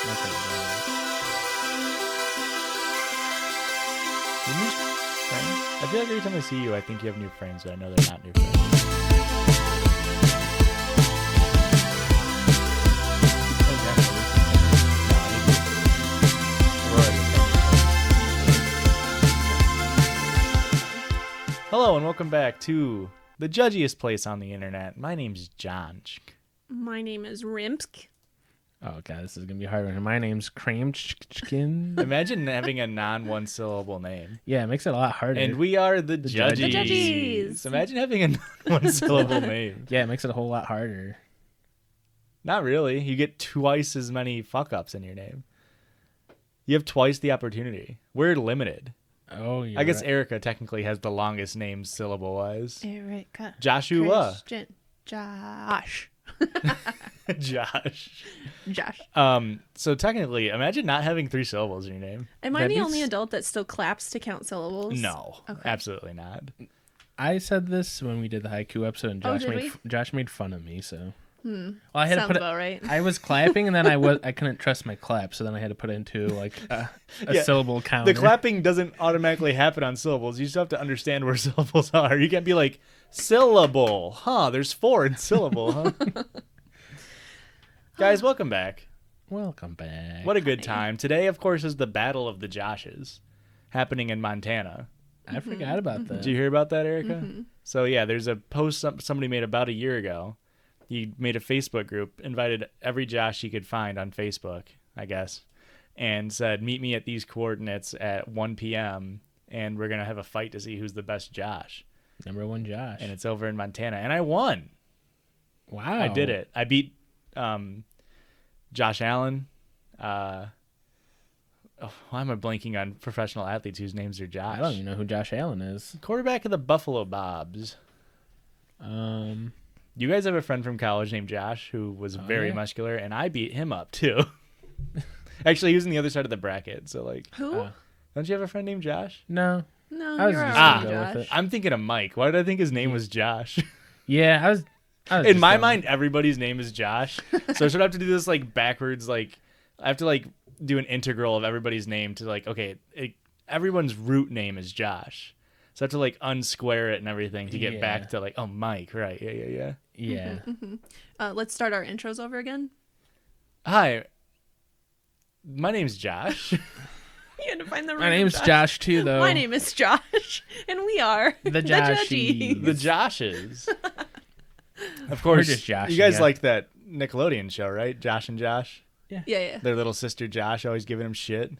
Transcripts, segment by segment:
Okay. You have new friends? I feel like every time I see you, I think you have new friends, but I know they're not new friends. Oh, definitely. No, I need to. Hello, and welcome back to the judgiest place on the internet. My name's Judge. My name is Rimsk. Oh god, this is gonna be hard one. My name's Creamchkin. Imagine having a non-one syllable name. Yeah, it makes it a lot harder. And we are the Judgies. The Judgies. Imagine having a non-one syllable name. Yeah, it makes it a whole lot harder. Not really. You get twice as many fuck-ups in your name. You have twice the opportunity. We're limited. Oh, yeah. I guess Erica technically has the longest name syllable-wise. Erica. Joshua. Christian. Josh. Josh. Josh. So technically, imagine not having 3 syllables in your name. Am I That'd the be only adult that still claps to count syllables? No, Okay. absolutely not. I said this when we did the haiku episode, and Oh, Josh did we? Josh made fun of me. So, well, I had Sounds to put it. about right. I was clapping, and then I couldn't trust my clap, so then I had to put it into like a Yeah, syllable counter. The clapping doesn't automatically happen on syllables. You just have to understand where syllables are. You can't be like, syllable. Huh, there's 4 in syllable, huh? Guys, welcome back. Welcome back. What a good time. Today, of course, is the Battle of the Joshes happening in Montana. I forgot about that. Did you hear about that, Erica? So, yeah, there's a post somebody made about a year ago. He made a Facebook group, invited every Josh he could find on Facebook, I guess, and said, meet me at these coordinates at 1 p.m., and we're going to have a fight to see who's the best Josh. Number 1, Josh. And it's over in Montana. And I won. Wow. I did it. I beat Josh Allen. Why am I blanking on professional athletes whose names are Josh? I don't even know who Josh Allen is. Quarterback of the Buffalo Bobs. You guys have a friend from college named Josh who was very yeah. muscular, and I beat him up too. Actually, he was on the other side of the bracket. So, like, Who? don't you have a friend named Josh? No. No, I was you're just all gonna right, go with Josh. it. I'm thinking of Mike. Why did I think his name was Josh? Yeah, I was In just my going- mind, everybody's name is Josh. So I sort of have to do this like backwards. Like I have to like do an integral of everybody's name to like, okay, everyone's root name is Josh. So I have to like unsquare it and everything to get Yeah. back to like, oh, Mike, right? Yeah. Yeah. Let's start our intros over again. Hi, my name's Josh. You had to find the My right name's Josh too, though. My name is Josh, and we are The Judgies. Judgies. The Joshes. Of We're course, just Josh, you guys yeah. liked that Nickelodeon show, right? Josh and Josh. Yeah. Their little sister Josh always giving him shit.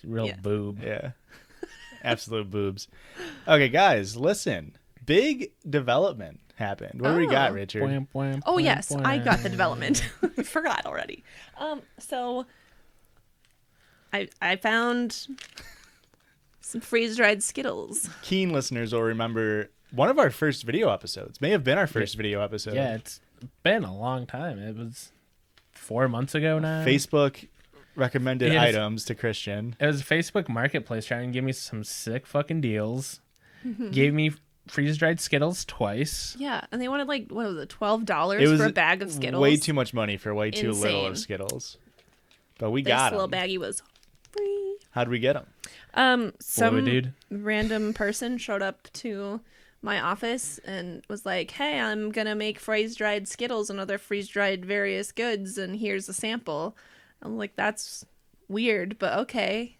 Real Yeah. boob. Yeah. Absolute boobs. Okay, guys, listen. Big development happened. What do we got, Oh. Richard? Wham, wham, Oh wham, yes, I wham. got the development. I forgot already. So I found some freeze-dried Skittles. Keen listeners will remember one of our first video episodes. May have been our first video episode. Yeah, it's been a long time. It was 4 months ago now. Facebook recommended Yes. items to Christian. It was Facebook Marketplace trying to give me some sick fucking deals. Gave me freeze-dried Skittles twice. Yeah, and they wanted like what was it, $12 It was for a bag of Skittles. way too much money for way too little of Insane. Skittles. But we This got little them. baggie was free. How'd we get them? Some dude. random person showed up to my office and was like, "Hey, I'm gonna make freeze-dried Skittles and other freeze-dried various goods, and here's a sample." I'm like, "That's weird, but okay."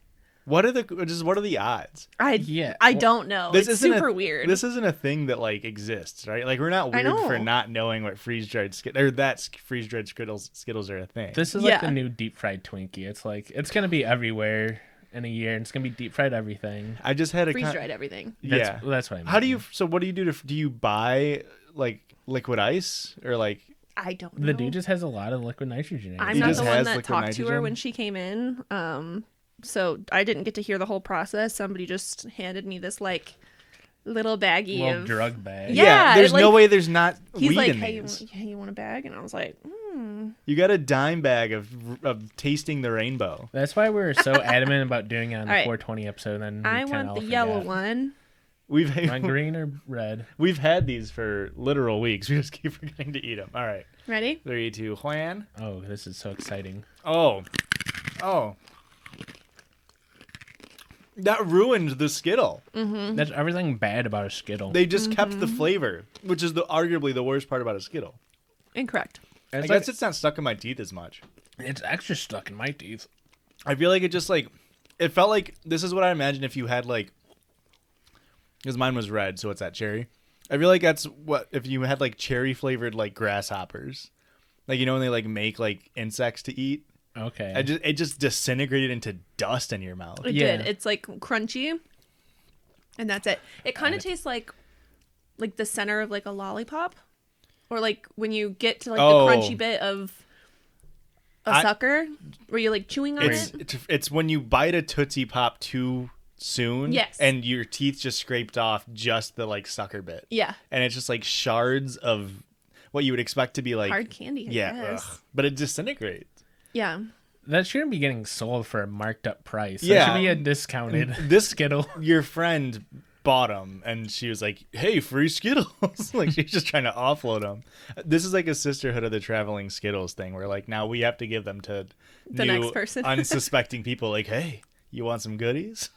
What are the odds? I Yeah, don't know. This It's isn't super weird. This isn't a thing that like exists, right? Like we're not I weird for know. not knowing what freeze-dried freeze-dried Skittles are a thing. This is like Yeah. the new deep-fried Twinkie. It's like, it's going to be everywhere in a year, and it's going to be deep-fried everything. I just had a freeze-dried everything. Yeah. That's what I mean. How do you? So what do you do do you buy like liquid ice or like? I don't know. The dude just has a lot of liquid nitrogen in it. I'm He not just the one has that liquid talked to her nitrogen? when she came in. So I didn't get to hear the whole process. Somebody just handed me this like little baggie little of drug bag. Yeah, there's it, no like- way there's not He's weed like, in "Hey, these. you want a bag?" And I was like, You got a dime bag of tasting the rainbow. That's why we were so adamant about doing it on the All right. 420 episode. Then we "I kinda want all the yellow forgot. one." We've Want green or red? we've had these for literal weeks. We just keep forgetting to eat them. All right, Ready? 3, 2, Juan. Oh, this is so exciting. Oh, Oh. That ruined the Skittle. That's everything bad about a Skittle. They just kept the flavor, which is arguably the worst part about a Skittle. Incorrect. I guess it's not stuck in my teeth as much. It's extra stuck in my teeth. I feel like it just like, it felt like, this is what I imagine if you had like, because mine was red, so it's that cherry. I feel like that's what, if you had like cherry flavored like grasshoppers. Like, you know, when they like make like insects to eat. Okay. It just disintegrated into dust in your mouth. It Yeah. did. It's like crunchy, and that's it. It kind of tastes like the center of like a lollipop, or like when you get to like the crunchy bit of a sucker, where you're like chewing on it. It's when you bite a Tootsie Pop too soon, Yes. and your teeth just scraped off just the like sucker bit. Yeah. And it's just like shards of what you would expect to be like Hard candy, I yeah, guess. but it disintegrates. Yeah. That shouldn't be getting sold for a marked up price. Yeah. That should be a discounted This Skittle. Your friend bought them, and she was like, "Hey, free Skittles!" Like she's just trying to offload them. This is like a sisterhood of the traveling Skittles thing, where like now we have to give them to The new, next person. unsuspecting people. Like, hey, you want some goodies?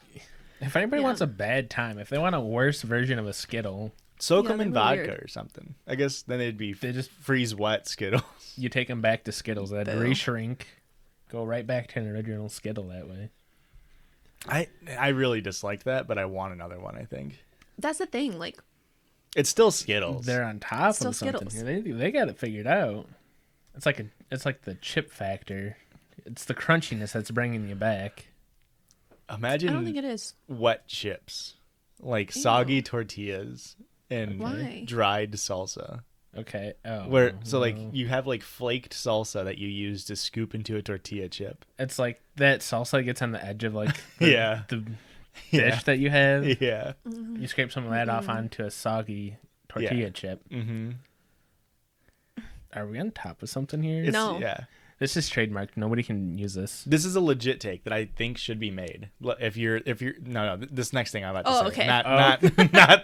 If anybody Yeah. wants a bad time, if they want a worse version of a Skittle, Soak Yeah, them in they were vodka weird. or something. I guess then it'd be They just- freeze wet Skittles. you take them back to Skittles. That'd Boo. reshrink. Go right back to an original Skittle that way. I really disliked that, but I want another one. I think That's the thing. Like, it's still Skittles. They're on top Still of something Skittles. here. They got it figured out. It's like the chip factor. It's the crunchiness that's bringing you back. I Imagine don't think it is. wet chips, like soggy tortillas and Why? dried salsa. Okay. Oh. Like no. you have like flaked salsa that you use to scoop into a tortilla chip. It's like that salsa gets on the edge of like the, Yeah. the Yeah. dish that you have. Yeah. You scrape some of that off onto a soggy tortilla chip. Mm-hmm. Are we on top of something here? No. Yeah. This is trademarked. Nobody can use this. This is a legit take that I think should be made. If you're this next thing I'm about to Oh, say. okay. Not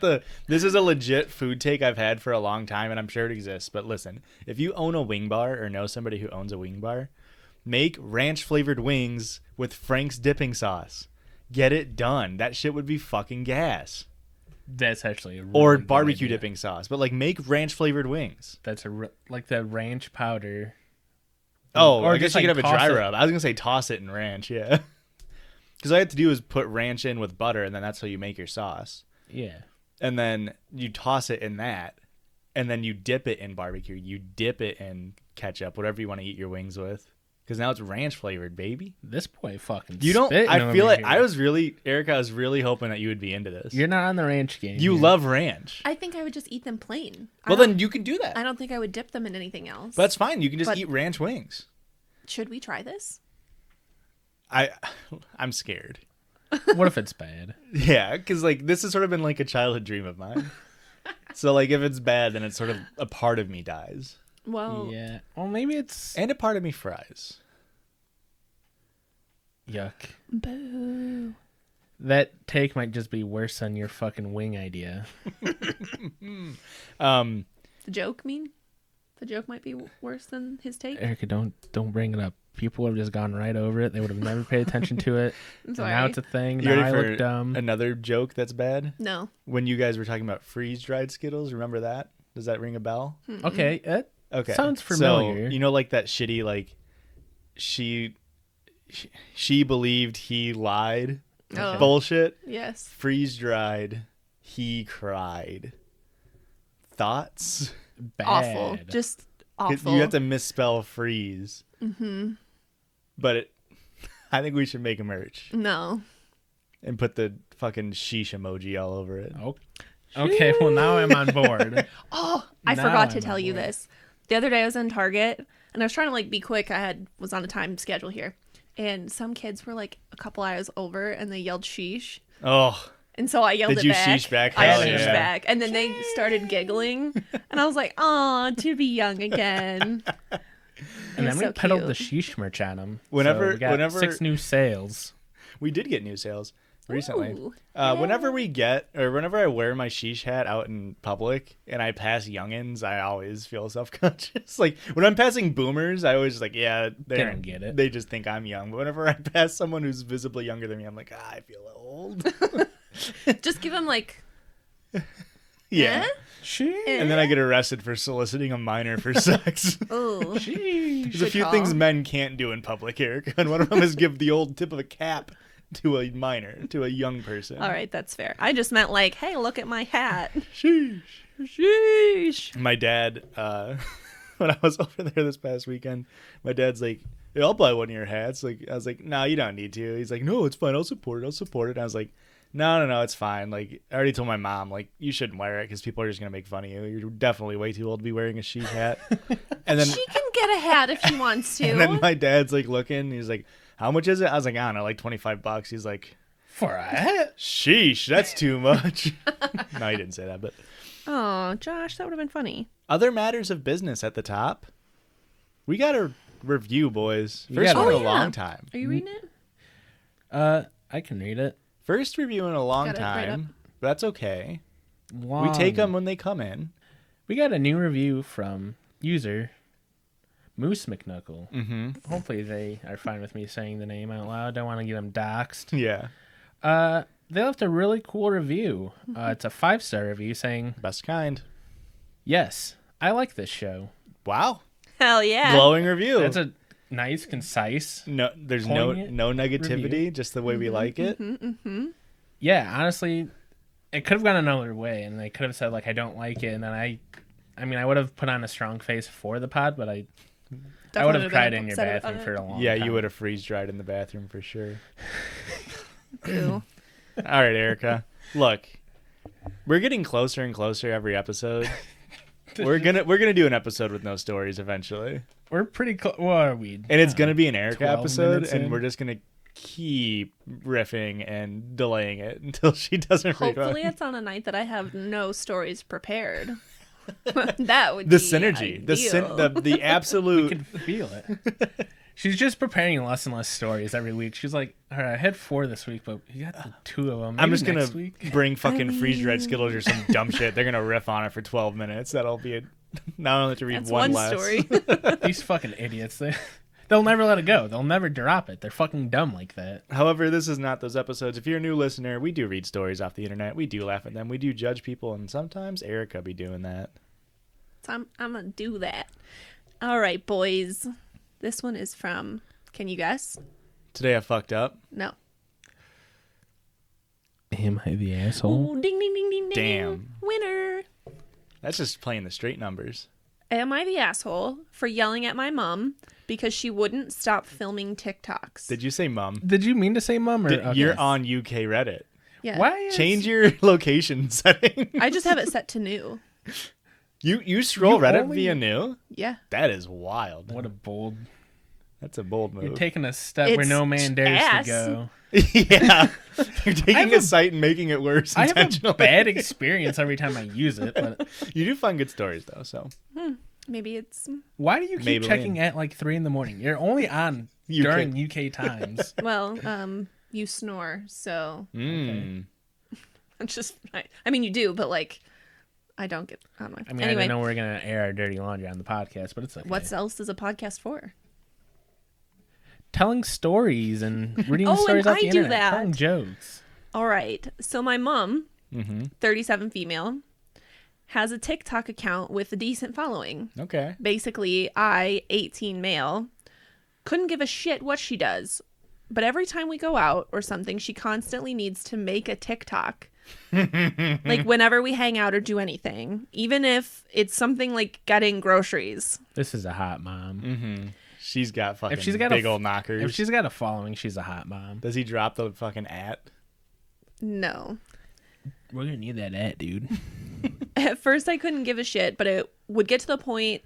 the this is a legit food take I've had for a long time, and I'm sure it exists. But listen, if you own a wing bar or know somebody who owns a wing bar, make ranch flavored wings with Frank's dipping sauce. Get it done. That shit would be fucking gas. That's actually a really Or good barbecue idea. dipping sauce, but like make ranch flavored wings. That's like the ranch powder. Oh, Or I guess just, you like, could have a toss dry it. rub. I was gonna say toss it in ranch, yeah. Because all you have to do is put ranch in with butter, and then that's how you make your sauce. Yeah. And then you toss it in that, and then you dip it in barbecue. You dip it in ketchup, whatever you want to eat your wings with. Because now it's ranch flavored, baby. This boy fucking. You don't. spitting I feel over like here. Erica, I was really hoping that you would be into this. You're not on the ranch game. You here. love ranch. I think I would just eat them plain. Well, then you can do that. I don't think I would dip them in anything else. But that's fine. You can just But- eat ranch wings. Should we try this? I'm scared. What if it's bad? Yeah, because like this has sort of been like a childhood dream of mine. So like if it's bad, then it's sort of a part of me dies, Well, Yeah. Well, maybe it's and a part of me fries. yuck. boo. That take might just be worse than your fucking wing idea. Um, The joke mean? The joke might be worse than his take. Erica, don't bring it up. People would have just gone right over it. They would have never paid attention to it. I'm And sorry. now it's a thing. you Now I ready for look dumb. another joke that's bad? No. When you guys were talking about freeze dried Skittles, remember that? Does that ring a bell? Okay, that Okay, sounds familiar. So, you know, like that shitty like she believed he lied Oh. bullshit. Yes. Freeze dried, he cried. Thoughts? Bad. Awful. Just awful. You have to misspell freeze. Mm-hmm. But I think we should make a merch No. and put the fucking sheesh emoji all over it. Oh. Okay, well now I'm on board. Oh, I Now forgot to I'm tell on you board. this. The other day I was in Target and I was trying to like be quick. Was on a time schedule here. And some kids were like a couple aisles over and they yelled sheesh. Oh, And so I yelled Did it you back. sheesh back? I Hell sheesh yeah. back. And then they started giggling. And I was like, "Aw, to be young again." And They're then we so peddled the cute. sheesh merch on them. Whenever- so we got whenever- 6 new sales. we did get new sales. recently. Ooh, Whenever I wear my sheesh hat out in public and I pass youngins, I always feel self-conscious. Like when I'm passing boomers, I always like, yeah, They don't get it. They just think I'm young. But whenever I pass someone who's visibly younger than me, I'm like, I feel old. Just give them like, Yeah. eh? And then I get arrested for soliciting a minor for sex. Oh, There's a Good few call. things men can't do in public, Eric, and one of them is give the old tip of a cap to a minor, to a young person. all right, that's fair. I just meant like, hey, look at my hat. Sheesh. Sheesh. My dad, when I was over there this past weekend, my dad's like, "Hey, I'll buy one of your hats." Like, I was like, "No, you don't need to." He's like, "No, it's fine. I'll support it. And I was like, No, it's fine. Like, I already told my mom, like, you shouldn't wear it because people are just gonna make fun of you. You're definitely way too old to be wearing a sheet hat. And then She can get a hat if she wants to. and then my dad's like looking. He's like, "How much is it?" I was like, "I don't know, like $25." He's like, For a hat? "Sheesh, that's too much." No, he didn't say that, but Oh, Josh, that would have been funny. other matters of business at the top. We got a review, boys. You First got one it. in a long time. Are you reading it? I can read it. First review in a long Got it right time. But that's okay. We Long. take them when they come in. We got a new review from user Moose McNuckle. Mm-hmm. Hopefully they are fine with me saying the name out loud. Don't want to get them doxxed. Yeah. They left a really cool review. It's a 5-star review saying, Best kind. "Yes, I like this show." Wow. Hell yeah. Glowing review. That's a nice, concise. No, there's no poignant negativity, review. just the way we like it. Yeah, honestly, it could have gone another way, and they could have said like, "I don't like it," and then I mean, I would have put on a strong face for the pod, but I would have cried in your bathroom for a long Yeah, time. you would have freeze dried in the bathroom for sure. Ew. All right, Erica. Look, we're getting closer and closer every episode. We're gonna do an episode with no stories eventually, We're pretty close. What are we? and it's gonna be an Erica 12 episode, minutes and in. we're just gonna keep riffing and delaying it until she doesn't. Hopefully it's on a night that I have no stories prepared. That would the be synergy, ideal. the You absolute. can feel it. She's just preparing less and less stories every week. She's like, "All right, I had 4 this week, but you got the 2 of them. I'm Maybe just gonna next week." bring fucking freeze dried Skittles or some dumb shit. They're gonna riff on it for 12 minutes. That'll be it. Now I only have to read That's one one less. story. These fucking idiots. They'll never let it go. They'll never drop it. They're fucking dumb like that. However, this is not those episodes. If you're a new listener, we do read stories off the internet. We do laugh at them. We do judge people, and sometimes Erica be doing that. So I'm gonna do that. All right, boys. This one is from. Can you guess? Today I fucked up. No. Am I the asshole? Ooh, ding ding ding ding ding. Damn. Winner. That's just playing the straight numbers. Am I the asshole for yelling at my mom because she wouldn't stop filming TikToks? Did you say mum? Did you mean to say mum or okay. You're on UK Reddit. Yeah. Why is... Change your location setting. I just have it set to new. You scroll You Reddit only- via new? Yeah. That is wild. What a bold... That's a bold move. You're taking a step where It's no man dares ass. to go. Yeah. You're taking have a a- site and making it worse I have intentionally. a bad experience every time I use it, but You do find good stories, though, so. Maybe it's why do you keep Maybelline. checking at like 3 a.m? You're only on UK. during UK times. well, you snore, so Mm. I'm just I mean you do, but like I don't get on my I mean, anyway. I didn't know we are going to air our dirty laundry on the podcast, but it's okay. What else is a podcast for? Telling stories and reading Oh, stories and off the I do internet. that. Telling jokes. All right. So my mom, Mm-hmm. 37 female, has a TikTok account with a decent following. Okay. Basically, I, 18 male, couldn't give a shit what she does. But every time we go out or something, she constantly needs to make a TikTok. Like whenever we hang out or do anything, even if it's something like getting groceries. This is a hot mom. Mm-hmm. She's got fucking she's got big a- old knockers. If she's got a following, she's a hot mom. Does he drop the fucking at? No. We're going to need that at, dude. At first, I couldn't give a shit, but it would get to the point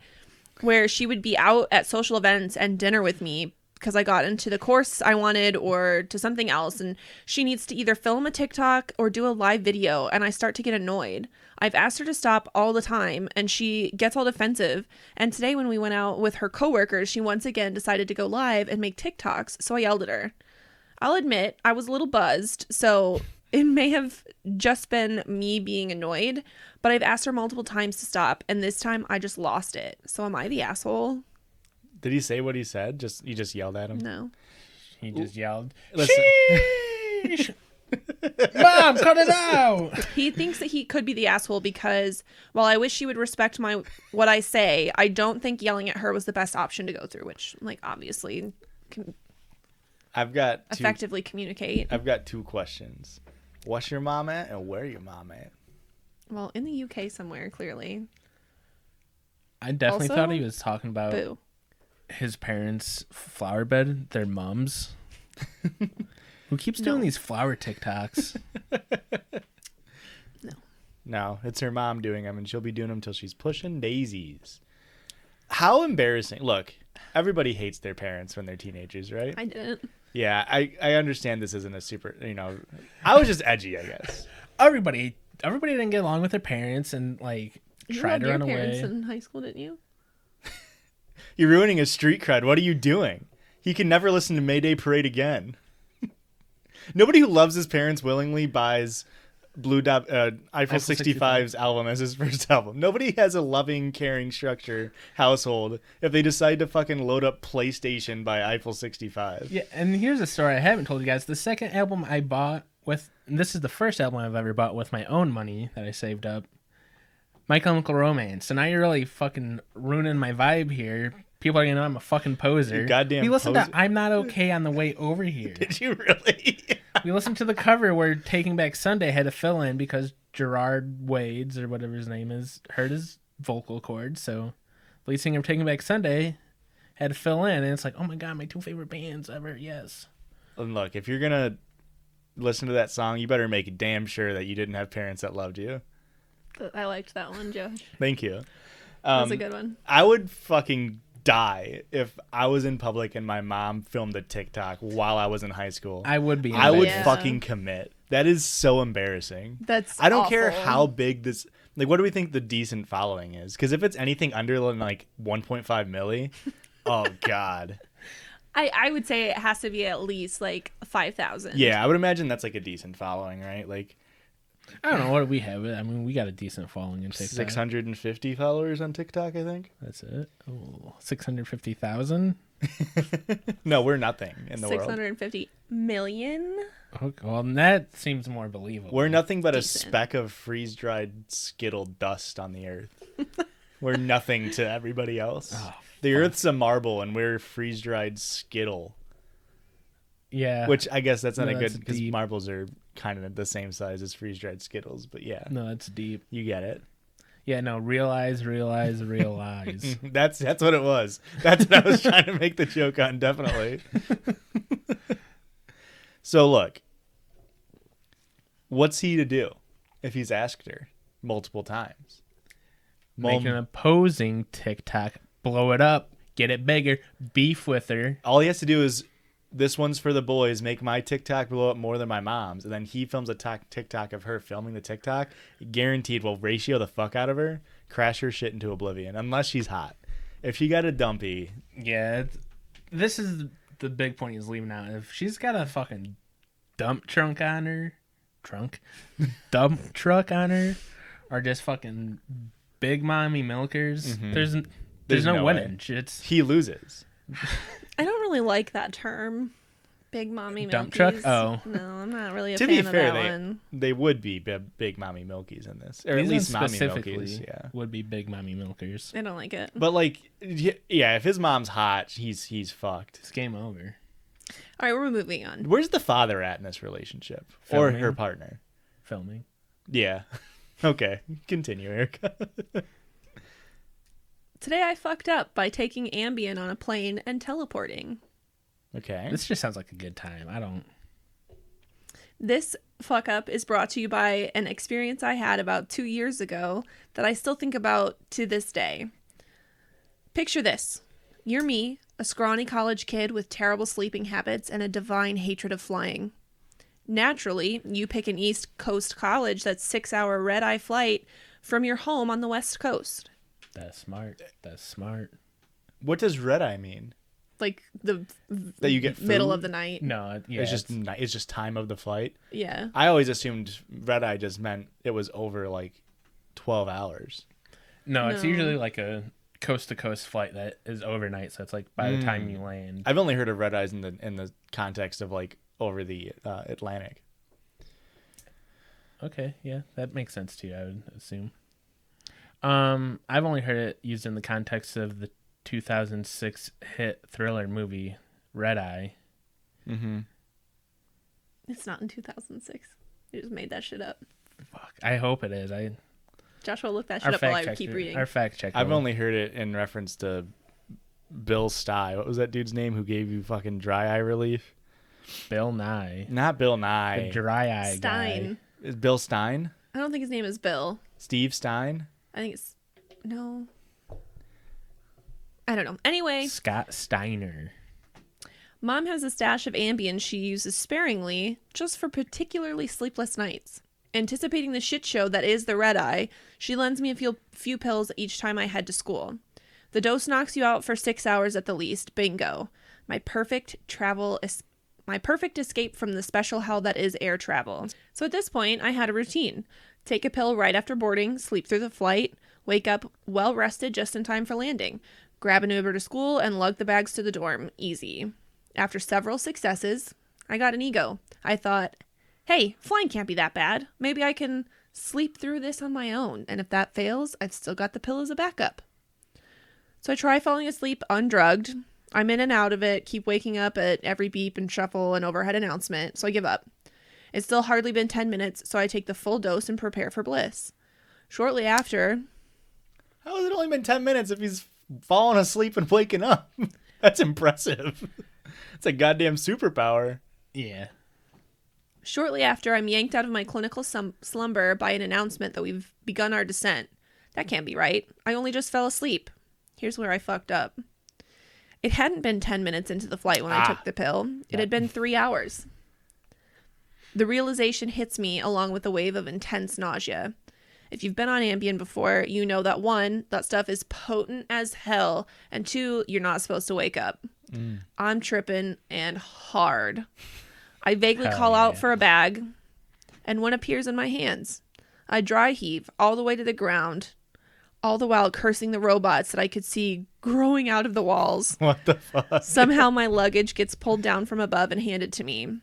where she would be out at social events and dinner with me because I got into the course I wanted or to something else. And she needs to either film a TikTok or do a live video. And I start to get annoyed. I've asked her to stop all the time and she gets all defensive. And today when we went out with her coworkers, she once again decided to go live and make TikToks. So I yelled at her. I'll admit I was a little buzzed, so it may have just been me being annoyed, but I've asked her multiple times to stop, and this time I just lost it. So am I the asshole? Did he say what he said? You just yelled at him? No. He just yelled, Listen. "Sheesh! Mom, cut it out!" He thinks that he could be the asshole because while I wish she would respect what I say, I don't think yelling at her was the best option to go through, which, like, obviously can effectively communicate. I've got 2 questions. What's your mom at and where your mom at? Well, in the UK somewhere, clearly. I definitely Also, thought he was talking about Boo. his parents' flower bed, their mums. Who keeps doing these flower TikToks? No, it's her mom doing them, and she'll be doing them till she's pushing daisies. How embarrassing. Look, everybody hates their parents when they're teenagers, right? I didn't. Yeah, I understand this isn't a super, I was just edgy, I guess. Everybody didn't get along with their parents and, like, tried to run You loved your away. parents in high school, didn't you? You're ruining his street cred. What are you doing? He can never listen to Mayday Parade again. Nobody who loves his parents willingly buys Eiffel 65's album as his first album. Nobody has a loving, caring structure household if they decide to fucking load up PlayStation by Eiffel 65. Yeah, and here's a story I haven't told you guys. The second album I bought and this is the first album I've ever bought with my own money that I saved up, My Chemical Romance. So now you're really fucking ruining my vibe here. People are gonna know I'm a fucking poser. You goddamn We listened poser. to I'm Not Okay on the way over here. Did you really? We listened to the cover where Taking Back Sunday had to fill in because Gerard Wades, or whatever his name is, hurt his vocal cords. So the lead singer of Taking Back Sunday had to fill in. And it's like, oh my God, my 2 favorite bands ever. Yes. And look, if you're going to listen to that song, you better make damn sure that you didn't have parents that loved you. I liked that one, Josh. Thank you. That was a good one. I would fucking die if I was in public and my mom filmed a TikTok while I was in high school. I would be. I would Yeah. fucking commit. That is so embarrassing. That's I don't care awful. how big this. Like, what do we think the decent following is? Because if it's anything under like 1.5 milli, oh god. I would say it has to be at least like 5,000. Yeah, I would imagine that's like a decent following, right? Like I don't know. What do we have? I mean, we got a decent following in TikTok. 650 followers on TikTok, I think. That's it. Oh, 650,000? No, we're nothing in the world. 650 million? Okay, well, that seems more believable. We're nothing but Decent. a speck of freeze-dried Skittle dust on the earth. We're nothing to everybody else. Oh, the Earth's a marble, and we're freeze-dried Skittle. Yeah. Which I guess that's not No, a that's good, because deep. marbles are kind of the same size as freeze-dried Skittles. But yeah, No, that's deep. you get it. Yeah, no, realize. That's what it was. That's what I was trying to make the joke on, definitely. So look, what's he to do if he's asked her multiple times? Make an opposing TikTok, blow it up, get it bigger, beef with her. All he has to do is, this one's for the boys, make my TikTok blow up more than my mom's, and then he films a TikTok of her filming the TikTok. Guaranteed will ratio the fuck out of her, crash her shit into oblivion, unless she's hot. If she got a dumpy, Yeah, this is the big point he's leaving out. If she's got a fucking dump truck on her, or just fucking big mommy milkers, there's no winning. It's he loses. I don't really like that term. Big mommy milkies. Dump truck? Oh. No, I'm not really a To fan be of fair, that one. they would be big mommy milkies in this, or at these least ones mommy specifically milkies. Yeah, would be big mommy milkers. I don't like it. but like, yeah, if his mom's hot, he's fucked. It's game over. All right, we're moving on. Where's the father at in this relationship, or Filming. her partner? Filming. Yeah. Okay, continue, Erica. Today I fucked up by taking Ambien on a plane and teleporting. Okay. This just sounds like a good time. I don't. This fuck up is brought to you by an experience I had about 2 years ago that I still think about to this day. Picture this. You're me, a scrawny college kid with terrible sleeping habits and a divine hatred of flying. Naturally, you pick an East Coast college that's 6-hour red-eye flight from your home on the West Coast. That's smart. That's smart. What does red eye mean? like the that you get middle food? of the night. No, yeah, It's just time of the flight. Yeah. I always assumed red eye just meant it was over like 12 hours. No, it's usually like a coast to coast flight that is overnight, so it's like by the time you land. I've only heard of red eyes in the context of like over the Atlantic. Okay, yeah, that makes sense to you, I would assume. I've only heard it used in the context of the 2006 hit thriller movie Red Eye. Mm-hmm. It's not in 2006. You just made that shit up. Fuck, I hope it is. Joshua, look that shit up while I keep reading. Our fact checker. I've only heard it in reference to Bill Stye. What was that dude's name who gave you fucking dry eye relief? Bill Nye. Not Bill Nye. The dry eye Stein. guy. Is Bill Stein? I don't think his name is Bill. Steve Stein? I think it's... No. I don't know. Anyway. Scott Steiner. Mom has a stash of Ambien she uses sparingly just for particularly sleepless nights. Anticipating the shit show that is the red eye, she lends me a few pills each time I head to school. The dose knocks you out for 6 hours at the least. Bingo. My perfect escape from the special hell that is air travel. So at this point, I had a routine. Take a pill right after boarding, sleep through the flight, wake up well rested just in time for landing, grab an Uber to school, and lug the bags to the dorm. Easy. After several successes, I got an ego. I thought, hey, flying can't be that bad. Maybe I can sleep through this on my own. And if that fails, I've still got the pill as a backup. So I try falling asleep undrugged. I'm in and out of it, keep waking up at every beep and shuffle and overhead announcement, so I give up. It's still hardly been 10 minutes, so I take the full dose and prepare for bliss. Shortly after... How has it only been 10 minutes if he's falling asleep and waking up? That's impressive. It's a goddamn superpower. Yeah. Shortly after, I'm yanked out of my clinical slumber by an announcement that we've begun our descent. That can't be right. I only just fell asleep. Here's where I fucked up. It hadn't been 10 minutes into the flight when I took the pill. It had been 3 hours. The realization hits me along with a wave of intense nausea. If you've been on Ambien before, you know that 1, that stuff is potent as hell, and 2, you're not supposed to wake up. I'm tripping and hard. I vaguely call out for a bag, and one appears in my hands. I dry heave all the way to the ground, all the while cursing the robots that I could see growing out of the walls. What the fuck? Somehow my luggage gets pulled down from above and handed to me.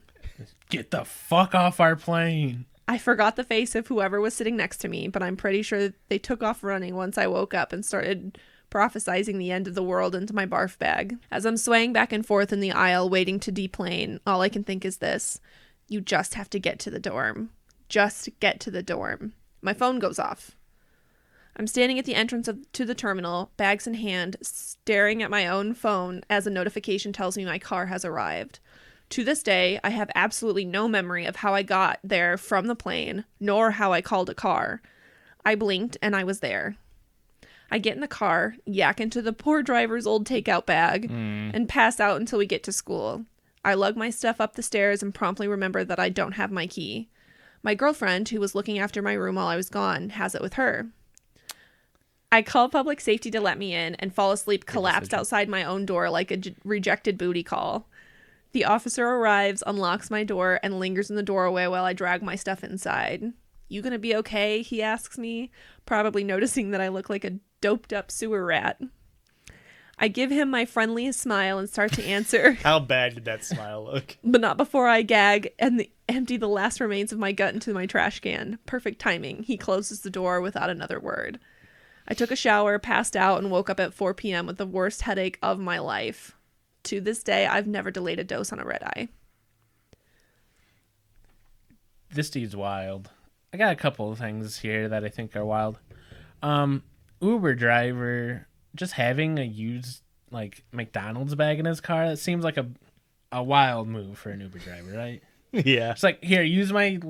Get the fuck off our plane. I forgot the face of whoever was sitting next to me, but I'm pretty sure they took off running once I woke up and started prophesizing the end of the world into my barf bag. As I'm swaying back and forth in the aisle waiting to deplane, all I can think is this. You just have to get to the dorm. Just get to the dorm. My phone goes off. I'm standing at the entrance to the terminal, bags in hand, staring at my own phone as a notification tells me my car has arrived. To this day, I have absolutely no memory of how I got there from the plane, nor how I called a car. I blinked and I was there. I get in the car, yak into the poor driver's old takeout bag, and pass out until we get to school. I lug my stuff up the stairs and promptly remember that I don't have my key. My girlfriend, who was looking after my room while I was gone, has it with her. I call public safety to let me in and fall asleep collapsed outside my own door like a rejected booty call. The officer arrives, unlocks my door, and lingers in the doorway while I drag my stuff inside. You gonna be okay? He asks me, probably noticing that I look like a doped up sewer rat. I give him my friendliest smile and start to answer. How bad did that smile look? But not before I gag and empty the last remains of my gut into my trash can. Perfect timing. He closes the door without another word. I took a shower, passed out, and woke up at 4 p.m. with the worst headache of my life. To this day, I've never delayed a dose on a red eye. This dude's wild. I got a couple of things here that I think are wild. Uber driver just having a used like McDonald's bag in his car. That seems like a wild move for an Uber driver, right? Yeah. It's like, here, use my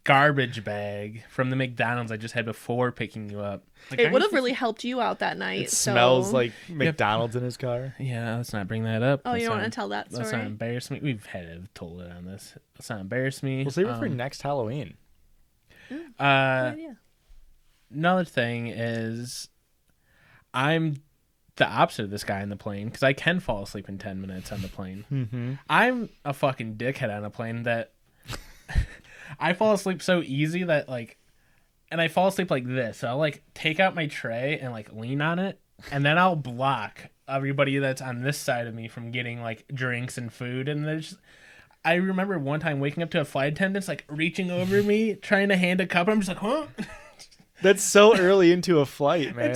garbage bag from the McDonald's I just had before picking you up. Like, it would have really helped you out that night. It smells like McDonald's in his car. Yeah, let's not bring that up. Oh, you don't want to tell that story? Let's not embarrass me. We've had to have told it on this. Let's not embarrass me. We'll save it for next Halloween. Good idea. Another thing is, I'm the opposite of this guy on the plane because I can fall asleep in 10 minutes on the plane. Mm-hmm. I'm a fucking dickhead on a plane that I fall asleep so easy that like, and I fall asleep like this. So I'll like take out my tray and like lean on it, and then I'll block everybody that's on this side of me from getting like drinks and food. And there's, I remember one time waking up to a flight attendant like reaching over me trying to hand a cup. I'm just like, huh? That's so early into a flight, man.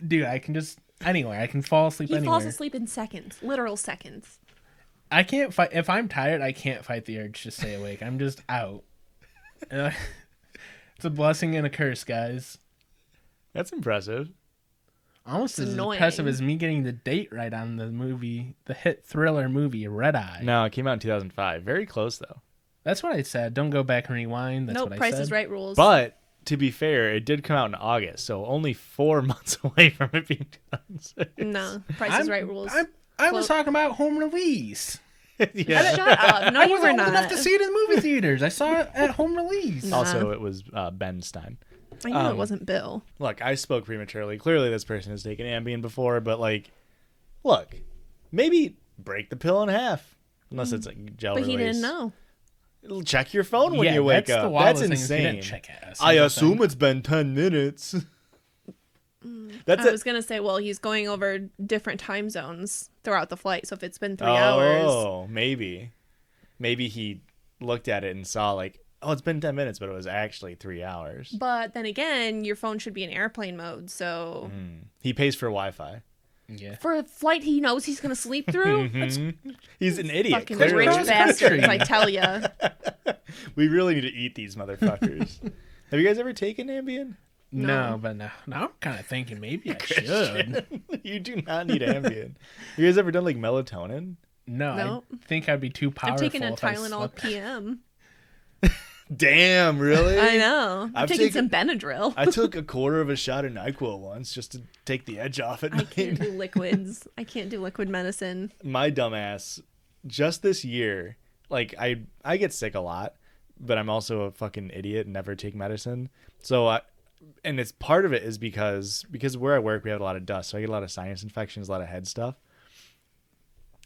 Dude, I can just anywhere. I can fall asleep anywhere. He falls asleep in seconds, literal seconds. I can't fight. If I'm tired, I can't fight the urge to stay awake. I'm just out. It's a blessing and a curse, guys. That's impressive. Almost as impressive as me getting the date right on the movie, the hit thriller movie, Red Eye. No, it came out in 2005. Very close, though. That's what I said. Don't go back and rewind. That's what I said. Nope, Price is Right rules. But, to be fair, it did come out in August, so only 4 months away from it being 2006. No, Price is Right rules. I was talking about home release. Yeah. Shut up. No, you were not. I wasn't old enough to see it in movie theaters. I saw it at home release. Nah. Also, it was Ben Stein. I knew it wasn't Bill. Look, I spoke prematurely. Clearly, this person has taken Ambien before, but, like, look, maybe break the pill in half. Unless it's, like, gel But release. he didn't know. Check your phone when you wake up. That's insane. I assume it's been 10 minutes. I was going to say, well, he's going over different time zones throughout the flight. So if it's been 3 hours. Oh, maybe. Maybe he looked at it and saw, like, oh, it's been 10 minutes, but it was actually 3 hours. But then again, your phone should be in airplane mode. So He pays for Wi-Fi. Yeah. for a flight he knows he's going to sleep through, He's an idiot. fucking Clearly. rich bastards, I tell ya. We really need to eat these motherfuckers. Have you guys ever taken Ambien? No, but now I'm kind of thinking maybe I should. You do not need Ambien. You guys ever done like melatonin? No. I think I'd be too powerful. I've taken a if I Tylenol slept. PM. Damn, really? I know. I've taken some Benadryl. I took a quarter of a shot of NyQuil once just to take the edge off at I night. can't do liquids. I can't do liquid medicine. My dumbass, just this year, like I get sick a lot, but I'm also a fucking idiot and never take medicine. So and it's part of it is because where I work we have a lot of dust, so I get a lot of sinus infections, a lot of head stuff.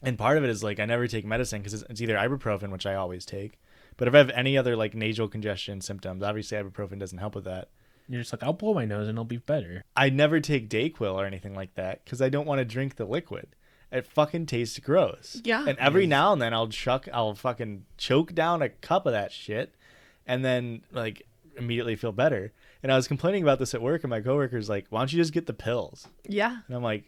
And part of it is like I never take medicine because it's either ibuprofen, which I always take, but if I have any other like nasal congestion symptoms, obviously ibuprofen doesn't help with that. You're just like, I'll blow my nose and it'll be better. I never take Dayquil or anything like that because I don't want to drink the liquid. It fucking tastes gross. Yeah. And every now and then I'll fucking choke down a cup of that shit and then like immediately feel better. And I was complaining about this at work and my coworker's like, why don't you just get the pills? Yeah. And I'm like,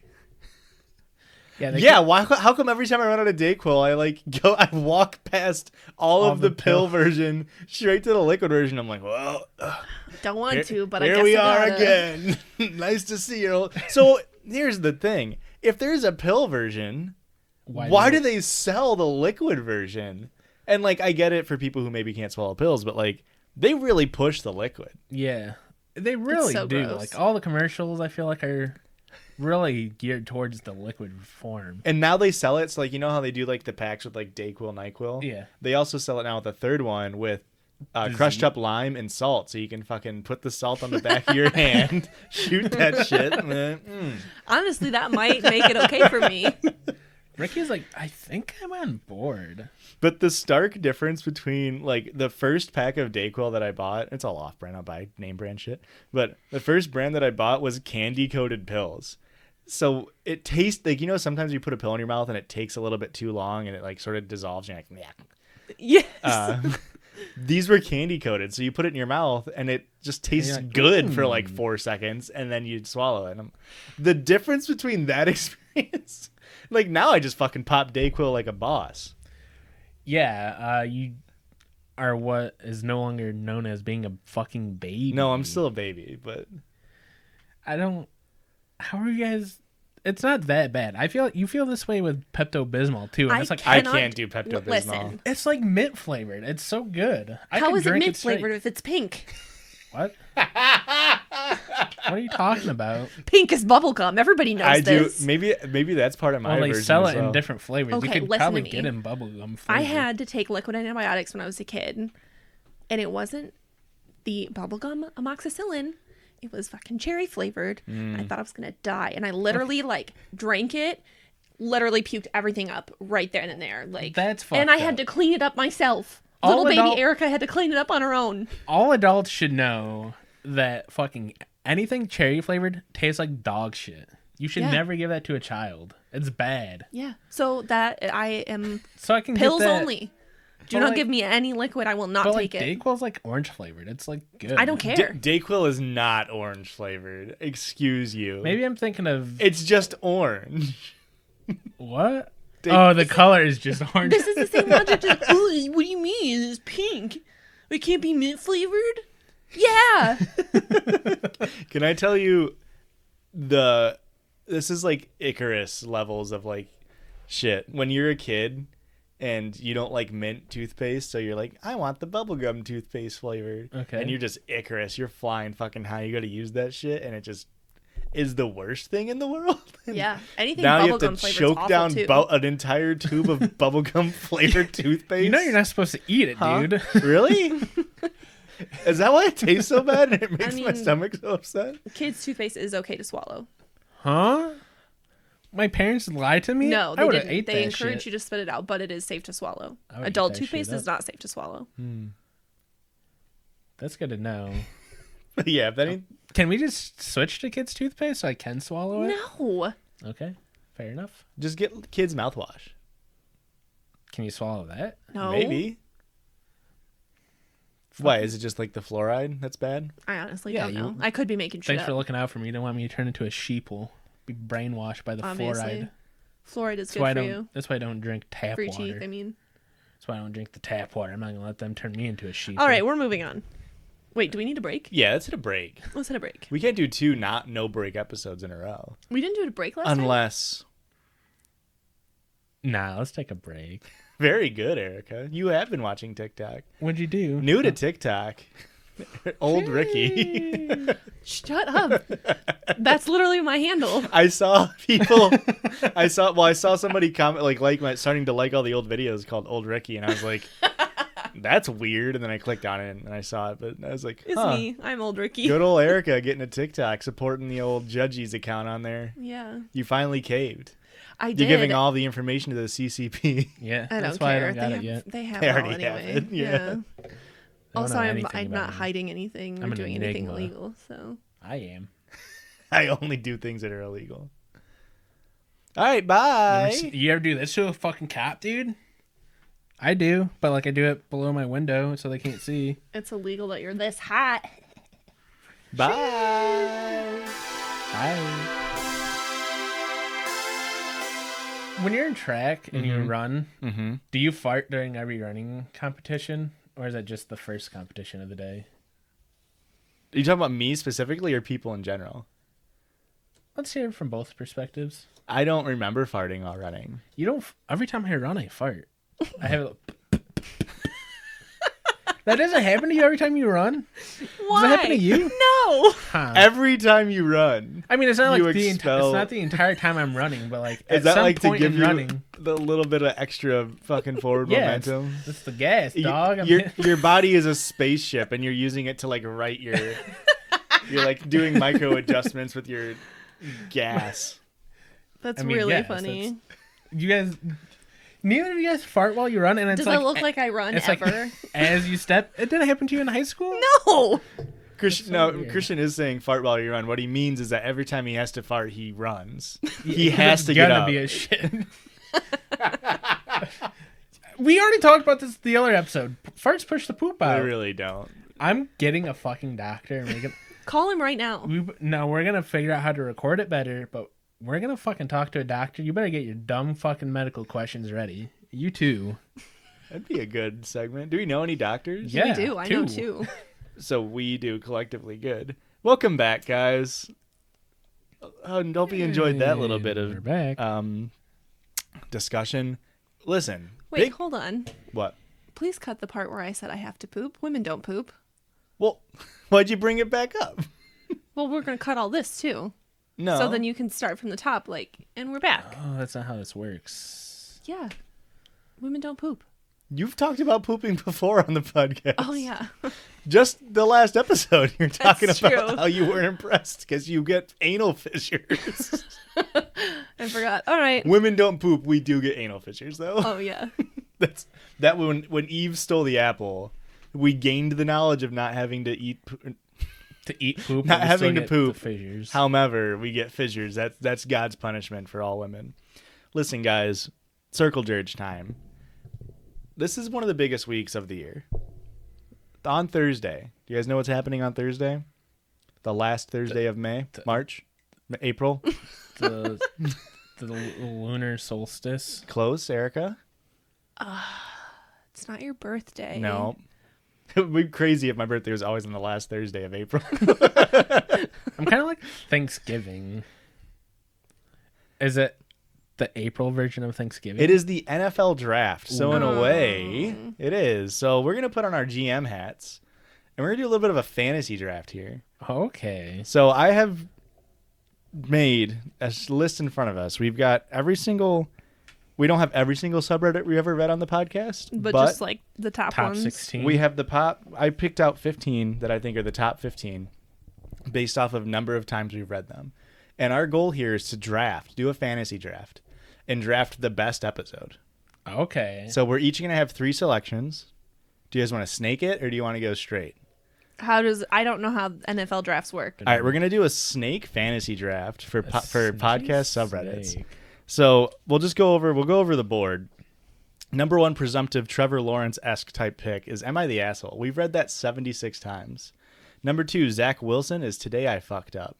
Yeah. how come every time I run out of Dayquil, I walk past all of the pill version straight to the liquid version. I'm like, well, don't want to, but I here guess we I are gotta. again. Nice to see you. So here's the thing: if there's a pill version, why do they sell the liquid version? And like, I get it for people who maybe can't swallow pills, but like, they really push the liquid. Yeah, they really so do. gross. Like all the commercials, I feel like are really geared towards the liquid form. And now they sell it. So like, you know how they do like the packs with like Dayquil, NyQuil? Yeah. They also sell it now with a third one with crushed up lime and salt. So you can fucking put the salt on the back of your hand, shoot that shit. Honestly, that might make it okay for me. Ricky's like, I think I'm on board. But the stark difference between like the first pack of Dayquil that I bought, it's all off brand, I'll buy name brand shit. But the first brand that I bought was candy coated pills. So it tastes like, you know, sometimes you put a pill in your mouth and it takes a little bit too long and it like sort of dissolves and you're like, Yes. these were candy coated. So you put it in your mouth and it just tastes like, good for like 4 seconds and then you swallow it. The difference between that experience, like now I just fucking pop Dayquil like a boss. Yeah, you are what is no longer known as being a fucking baby. No, I'm still a baby, but I don't. How are you guys? It's not that bad. I feel you feel this way with Pepto-Bismol too. And it's like I can't do Pepto-Bismol. Listen. it's like mint flavored. It's so good. How is it mint flavored if it's pink? What? What are you talking about? Pink is bubblegum. Everybody knows this. Maybe that's part of my Well, they version sell as it in well. different flavors. Okay, you could listen probably to me. get in bubblegum flavor. I had to take liquid antibiotics when I was a kid, and it wasn't the bubblegum amoxicillin. it was fucking cherry flavored. And I thought I was gonna die, and I literally like drank it, literally puked everything up right then and there. Like that's fucked and I up. had to clean it up myself. All Little baby Erica had to clean it up on her own. All adults should know that fucking anything cherry flavored tastes like dog shit. You should never give that to a child. It's bad. Yeah. So that I am so I can pills get that, only. Do not give me any liquid. I will not take it. Dayquil's like orange flavored. It's like good. I don't care. Dayquil is not orange flavored. Excuse you. Maybe I'm thinking of. It's just orange. What? The color is just orange. This is the same logic. Just, what do you mean? It's pink. It can't be mint flavored? Yeah. Can I tell you this is like Icarus levels of like shit. When you're a kid and you don't like mint toothpaste, so you're like, I want the bubblegum toothpaste flavor. Okay. And you're just Icarus. You're flying fucking high. You got to use that shit, and it just is the worst thing in the world. Yeah. Anything now bubblegum you have to flavored choke down too. an entire tube of bubblegum flavored toothpaste. You know you're not supposed to eat it, dude. Really? Is that why it tastes so bad and it makes my stomach so upset? Kids' toothpaste is okay to swallow. Huh? My parents lied to me? No, they didn't. Ate they that encourage shit. you to spit it out, but it is safe to swallow. I would Adult eat that toothpaste shit is not safe to swallow. That's good to know. Yeah, if any... Can we just switch to kids' toothpaste so I can swallow it? No. Okay, fair enough. Just get kids' mouthwash. Can you swallow that? No. Maybe. Why? Is it just like the fluoride that's bad? I honestly don't know. I could be making shit Thanks for up. looking out for me. You don't want me to turn into a sheeple. Be brainwashed by the Obviously. fluoride. Fluoride is good for you. That's why I don't drink tap For your water. teeth, I mean. That's why I don't drink the tap water. I'm not going to let them turn me into a sheep. All right, we're moving on. Wait, do we need a break? Yeah, let's hit a break. Let's hit a break. We can't do two no break episodes in a row. We didn't do a break last time? Unless... Nah, let's take a break. Very good, Erica. You have been watching TikTok. What'd you do? New to TikTok. Old Ricky. Shut up. That's literally my handle. I saw people. I saw somebody comment starting to like all the old videos called Old Ricky, and I was like, that's weird. And then I clicked on it and I saw it, but I was like, It's me. I'm Old Ricky. Good old Erica getting a TikTok, supporting the old Judgies account on there. Yeah. You finally caved. I did. You're giving all the information to the CCP. Yeah, I that's don't why care. I don't got it yet. They have They it all already have anyway. it, yeah. Also, know I'm anything about not me. hiding anything I'm or an doing anything enigma. illegal, so. I am. I only do things that are illegal. All right, bye. You ever do this to a fucking cop, dude? I do, but I do it below my window so they can't see. It's illegal that you're this hot. Bye. Bye. When you're in track and you run, do you fart during every running competition? Or is that just the first competition of the day? Are you talking about me specifically or people in general? Let's hear it from both perspectives. I don't remember farting while running. You don't... Every time I run, I fart. I have a... That doesn't happen to you every time you run? Why? Does that happen to you? No. Huh. Every time you run. I mean, it's not You like it's expel- not the entire time I'm running, but Is at that some like to point give in you running, the little bit of extra fucking forward yeah, momentum? it's the gas, dog. Your body is a spaceship and you're using it to right your... You're doing micro adjustments with your gas. That's really funny. You guys... Neither of you guys fart while you run, and it's Does it look like I run ever? As you step... It didn't happen to you in high school? No. Christian is saying fart while you run. What he means is that every time he has to fart, he runs. He has to get up. Be a shit. We already talked about this the other episode. Farts push the poop out. I really don't. I'm getting a fucking doctor. And Call him right now. we're going to figure out how to record it better, but we're going to fucking talk to a doctor. You better get your dumb fucking medical questions ready. You too. That'd be a good segment. Do we know any doctors? Yeah, we do. I know too. So we do collectively good. Welcome back, guys. Hope you enjoyed that little bit We're of back. discussion. Listen. Wait, hold on. What? Please cut the part where I said I have to poop. Women don't poop. Well, why'd you bring it back up? Well, we're going to cut all this too. No. So then you can start from the top, and we're back. Oh, that's not how this works. Yeah. Women don't poop. You've talked about pooping before on the podcast. Oh, yeah. Just the last episode, you're talking That's about true. how you weren't impressed because you get anal fissures. I forgot. All right. Women don't poop. We do get anal fissures, though. Oh, yeah. That when Eve stole the apple, we gained the knowledge of not having to eat poop, not having to poop. Fissures. However, we get fissures. That's God's punishment for all women. Listen, guys, circle Jurdge time. This is one of the biggest weeks of the year. On Thursday, do you guys know what's happening on Thursday? The last Thursday of March, April. The lunar solstice. Close, Erica. It's not your birthday. No. It would be crazy if my birthday was always on the last Thursday of April. I'm kind of like Thanksgiving. Is it the April version of Thanksgiving? It is the NFL draft. So in a way, it is. So we're going to put on our GM hats and we're going to do a little bit of a fantasy draft here. Okay. So I have made a list in front of us. We've got we don't have every single subreddit we ever read on the podcast, But just like the top ones. 16. we have I picked out 15 that I think are the top 15 based off of number of times we've read them. And our goal here is to do a fantasy draft and draft the best episode. Okay. So we're each going to have 3 selections. Do you guys want to snake it or do you want to go straight? I don't know how NFL drafts work. All right, we're going to do a snake fantasy draft for podcast subreddits. Snake. So we'll go over the board. Number 1 presumptive Trevor Lawrence-esque type pick is Am I the Asshole? We've read that 76 times. Number 2, Zach Wilson is Today I Fucked Up.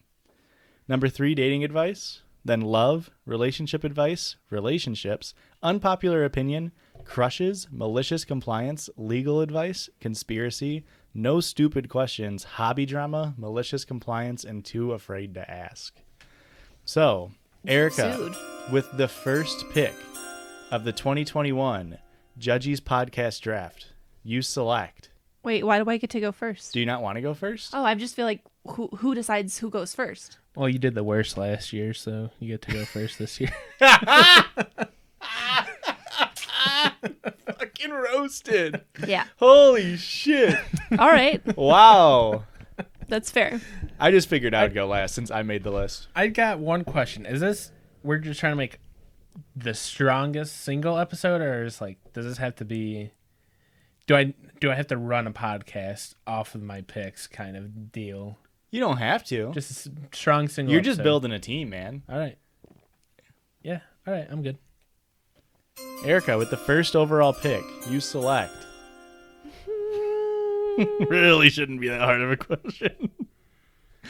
Number 3, dating advice. Then love, relationship advice, relationships, unpopular opinion, crushes, malicious compliance, legal advice, conspiracy, no stupid questions, hobby drama, malicious compliance, and too afraid to ask. So, Erica, with the first pick of the 2021 Judgies podcast draft, you select. Wait, why do I get to go first? Do you not want to go first? Oh, I just feel like who decides who goes first? Well, you did the worst last year, so you get to go first this year. Fucking roasted. Yeah. Holy shit. All right. Wow. That's fair. I just figured I would go last since I made the list. I got one question. We're just trying to make the strongest single episode, or does this have to be, do I have to run a podcast off of my picks kind of deal? You don't have to. Just a strong single You're episode. just building a team, man. All right. Yeah. All right. I'm good. Erica, with the first overall pick, you select. Really shouldn't be that hard of a question.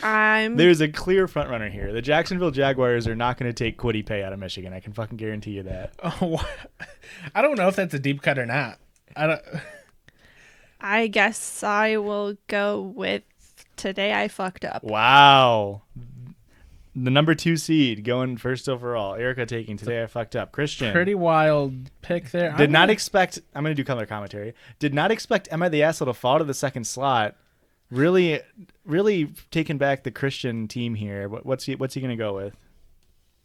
There's a clear front runner here. The Jacksonville Jaguars are not going to take Kwity Paye out of Michigan. I can fucking guarantee you that. Oh, I don't know if that's a deep cut or not. I guess I will go with Today I Fucked Up. Wow. The number 2 seed going first overall. Erica taking Today I Fucked Up. Christian. Pretty wild pick there. Did not expect. I'm going to do color commentary. Did not expect Am I the Asshole to fall to the second slot. Really, really taking back the Christian team here. What's he going to go with?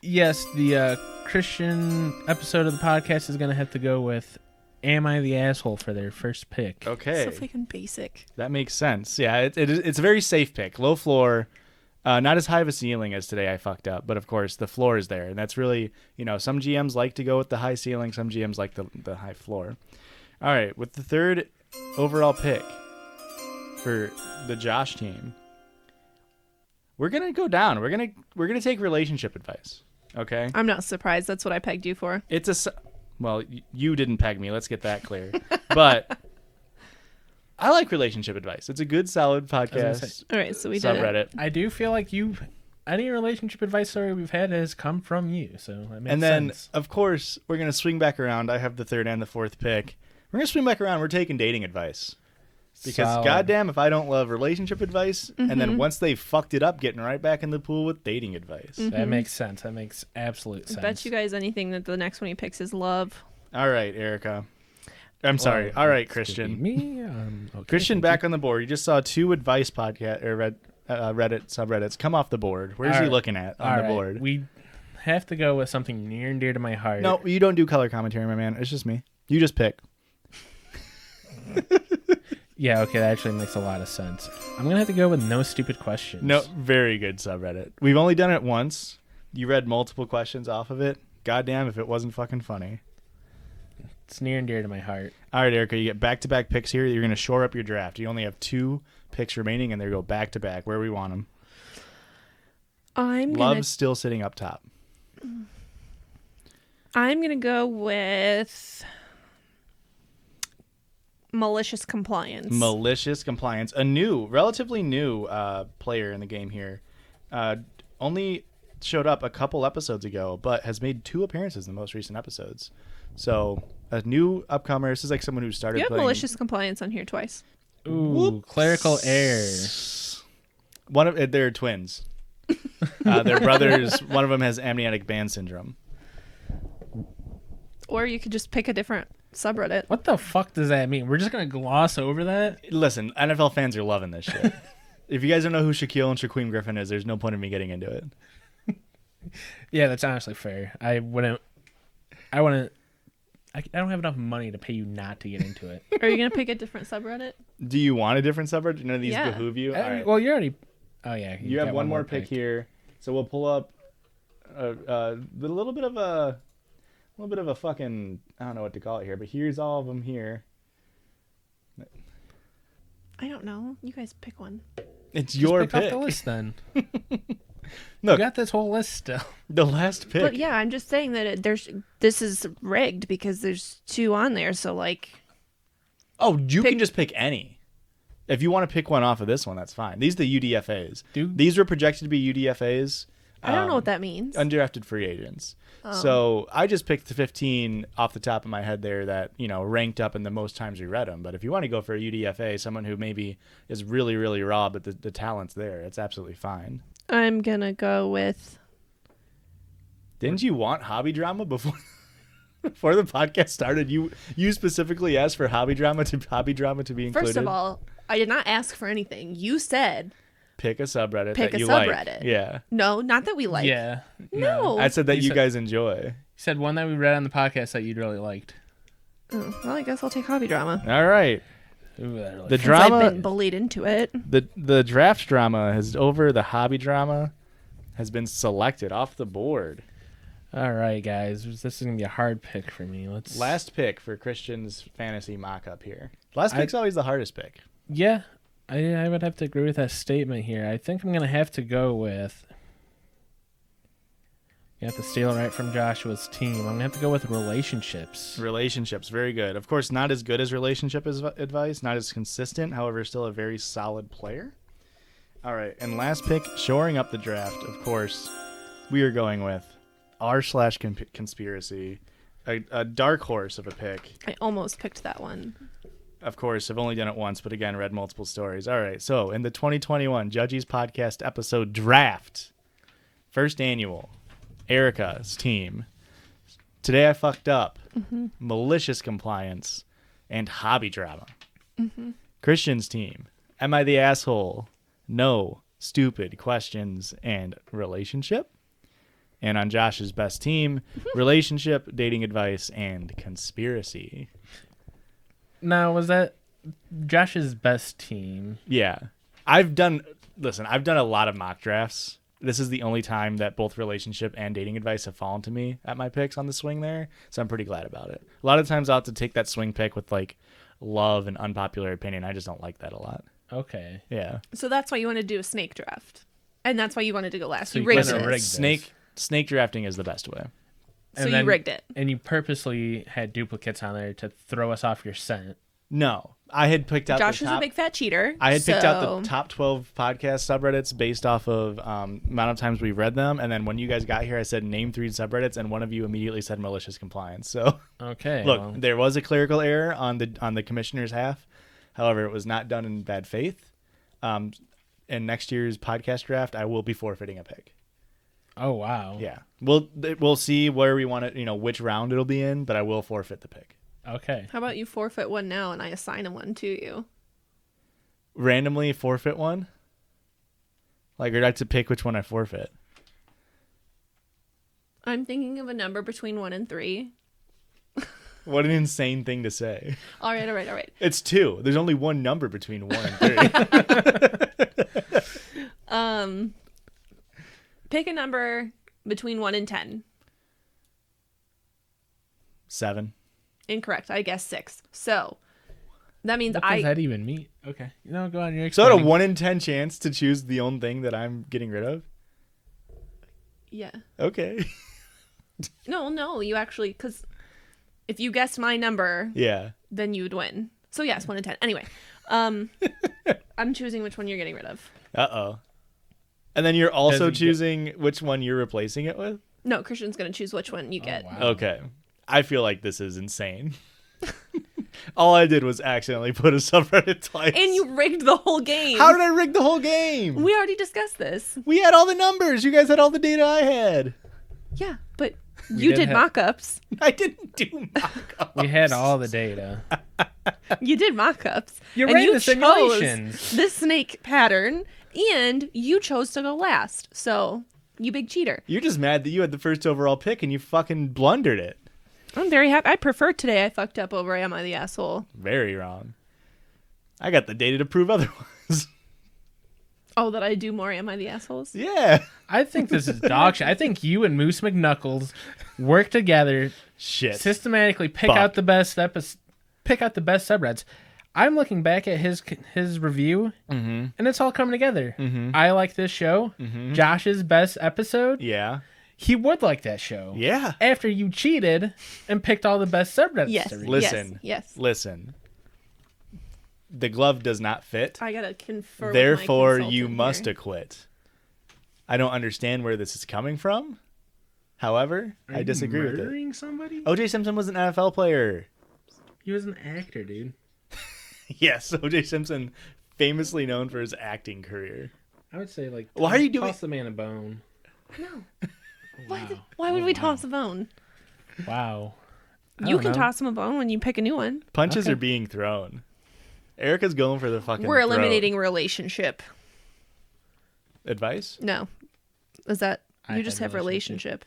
Yes, the Christian episode of the podcast is going to have to go with Am I the Asshole for their first pick. Okay. So freaking basic. That makes sense. Yeah, it's a very safe pick. Low floor. Not as high of a ceiling as Today I Fucked Up, but of course the floor is there. And that's really, some GMs like to go with the high ceiling. Some GMs like the high floor. All right. With the third overall pick for the Josh team, we're going to go down. We're going to take relationship advice. Okay. I'm not surprised. That's what I pegged you for. Well, you didn't peg me. Let's get that clear. But I like relationship advice. It's a good, solid podcast. All right, so we did subreddit. it. I do feel like any relationship advice story we've had has come from you, so that makes And then, sense. of course, we're going to swing back around. I have the third and the fourth pick. We're going to swing back around. We're taking dating advice. Because Solid. goddamn if I don't love relationship advice, and then once they fucked it up, getting right back in the pool with dating advice. That makes sense. That makes absolute sense. I bet you guys anything that the next one he picks is love. All right, Erica. I'm sorry. All right, Christian. Me? Okay, Christian back on the board. You just saw 2 advice podcast or Reddit subreddits come off the board. Where's he looking at on the board? We have to go with something near and dear to my heart. No, you don't do color commentary, my man. It's just me. You just pick. Yeah, okay, that actually makes a lot of sense. I'm going to have to go with no stupid questions. No, very good subreddit. We've only done it once. You read multiple questions off of it. Goddamn if it wasn't fucking funny. It's near and dear to my heart. All right, Erica, you get back-to-back picks here. You're going to shore up your draft. You only have 2 picks remaining, and they go back-to-back. Where we want them. Love's still sitting up top. I'm going to go with malicious compliance. Malicious compliance. A relatively new player in the game here. Only showed up a couple episodes ago, but has made 2 appearances in the most recent episodes. So a new upcomer. This is like someone who started playing. Malicious compliance on here twice. Ooh, Whoops. Clerical error. They're twins. They're brothers. One of them has amniotic band syndrome. Or you could just pick a different subreddit. What the fuck does that mean? We're just going to gloss over that? Listen, NFL fans are loving this shit. If you guys don't know who Shaquille and Shaquem Griffin is, there's no point in me getting into it. Yeah, that's honestly fair. I don't have enough money to pay you not to get into it. Are you going to pick a different subreddit? Do you want a different subreddit? None of these behoove you? All right. Well, you already... Oh, yeah. You have one more pick here. So we'll pull up a little bit of a fucking... I don't know what to call it here, but here's all of them here. I don't know. You guys pick one. It's Just your pick pick. off the list, then. Look, you got this whole list still. The last pick. But yeah, I'm just saying that this is rigged because there's 2 on there. So like, you can just pick any. If you want to pick one off of this one, that's fine. These are the UDFAs. Dude. These were projected to be UDFAs. I don't know what that means. Undrafted free agents. Oh. So I just picked the 15 off the top of my head there that, ranked up in the most times we read them. But if you want to go for a UDFA, someone who maybe is really, really raw, but the talent's there, it's absolutely fine. I'm going to go with... Didn't you want hobby drama before the podcast started? You specifically asked for hobby drama to be included? First of all, I did not ask for anything. You said... Pick a subreddit Pick that a you subreddit. like. Yeah. No, not that we like. Yeah. No. I said that you said, guys enjoy. You said one that we read on the podcast that you'd really liked. Oh, well, I guess I'll take hobby drama. All right. Ooh, that really The Since drama. I've been bullied into it. The draft drama has over. The hobby drama has been selected off the board. All right, guys. This is going to be a hard pick for me. Last pick for Christian's fantasy mock-up here. Last pick's always the hardest pick. Yeah. I would have to agree with that statement here. I think I'm going to have to go with... You have to steal right from Joshua's team. I'm going to have to go with relationships. Relationships, very good. Of course, not as good as relationship advice, not as consistent, however, still a very solid player. All right, and last pick, shoring up the draft, of course, we are going with r/conspiracy, a dark horse of a pick. I almost picked that one. Of course, I've only done it once, but again, read multiple stories. All right, so in the 2021 Judgies podcast episode draft, first annual, Erica's team, Today I Fucked Up, Malicious Compliance, and Hobby Drama. Christian's team, Am I the Asshole? No, Stupid Questions, and Relationship. And on Josh's best team, Relationship, Dating Advice, and Conspiracy. Now, was that Josh's best team? Yeah. I've done a lot of mock drafts. This is the only time that both relationship and dating advice have fallen to me at my picks on the swing there. So I'm pretty glad about it. A lot of times I'll have to take that swing pick with like love and unpopular opinion. I just don't like that a lot. Okay. Yeah. So that's why you want to do a snake draft. And that's why you wanted to go last. So you you rigged couldn't it. rig Snake drafting is the best way. So you rigged it. And you purposely had duplicates on there to throw us off your scent. No. I had picked out Josh is a big fat cheater. I had picked out the top 12 podcast subreddits based off of amount of times we've read them. And then when you guys got here, I said name 3 subreddits, and one of you immediately said malicious compliance. So okay, look, there was a clerical error on the commissioner's half. However, it was not done in bad faith. In next year's podcast draft, I will be forfeiting a pick. Oh wow. Yeah, we'll see where we want it. Which round it'll be in, but I will forfeit the pick. Okay. How about you forfeit one now and I assign one to you? Randomly forfeit one? Like, I'd like to pick which one I forfeit. I'm thinking of a number between 1 and 3. What an insane thing to say. All right. It's 2. There's only one number between 1 and 3. Pick a number between 1 and 10. 7. Incorrect. I guess 6. So that means what does that even mean? Okay. Go on. You're So I had a explaining. 1 in 10 chance to choose the own thing that I'm getting rid of? Yeah. Okay. No, you actually, because if you guessed my number, Yeah. then you would win. So yes, 1 in 10. Anyway, I'm choosing which one you're getting rid of. Uh-oh. And then you're also Does he choosing which one you're replacing it with? No, Christian's going to choose which one you get. Wow. Okay. I feel like this is insane. All I did was accidentally put a subreddit twice. And you rigged the whole game. How did I rig the whole game? We already discussed this. We had all the numbers. You guys had all the data I had. Yeah, but We you did did have- mock-ups. I didn't do mock-ups. We had all the data. You did mock-ups. You and ran you the chose simulations. this snake pattern, and you chose to go last. So, you big cheater. You're just mad that you had the first overall pick and you fucking blundered it. I'm very happy. I prefer today I fucked up over Am I the Asshole. Very wrong. I got the data to prove otherwise. Oh, that I do more Am I the Assholes? Yeah. I think this is dog shit. I think you and Moose McKnuckles work together, Shit. systematically pick Fuck. out the best subreddits. I'm looking back at his review, and it's all coming together. I like this show. Josh's best episode. Yeah. He would like that show. Yeah. After you cheated and picked all the best subreddits. Yes. to read. Listen. Yes. Listen. The glove does not fit. I gotta confer. Therefore, with my you consultant must here. acquit. I don't understand where this is coming from. However, Are I you disagree with it. murdering somebody? O.J. Simpson was an NFL player. He was an actor, dude. Yes, O.J. Simpson, famously known for his acting career. I would say like. Why are you doing- Toss the man a bone. No. Wow. Why would we toss a bone? Wow. I You don't can know. toss him a bone when you pick a new one. Punches Okay. are being thrown. Erica's going for the fucking We're throat. eliminating relationship. Advice? No. Is that I you just had have relationship?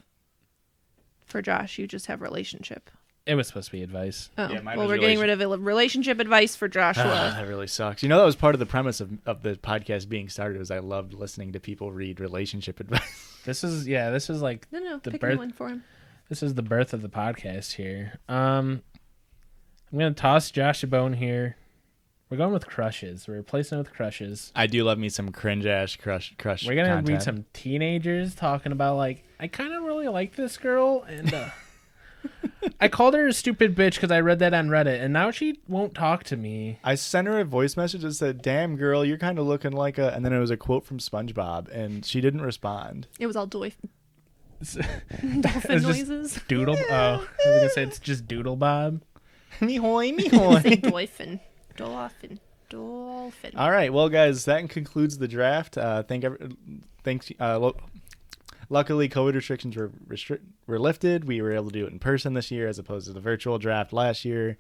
For Josh, you just have relationship. It was supposed to be advice. Oh, Yeah, mine well, was we're getting rid of relationship advice for Joshua. That really sucks. You know, that was part of the premise of the podcast being started, was I loved listening to people read relationship advice. This is like No, the pick birth- a one for him. this is the birth of the podcast here. I'm gonna toss Josh a bone here. We're going with crushes. We're replacing it with crushes. I do love me some cringe-ass crush We're gonna content. read some teenagers talking about like, I kind of really like this girl, and I called her a stupid bitch because I read that on Reddit, and now she won't talk to me. I sent her a voice message that said, "Damn girl, you're kind of looking like a," and then it was a quote from SpongeBob, and she didn't respond. It was all dolphin It's noises. just doodle. Oh, I was gonna say it's just Doodle Bob. Me hoy, me hoy. Say dolphin. Dolphin. Dolphin. All right, well, guys, that concludes the draft. Thanks. Luckily, COVID restrictions were lifted. We were able to do it in person this year as opposed to the virtual draft last year.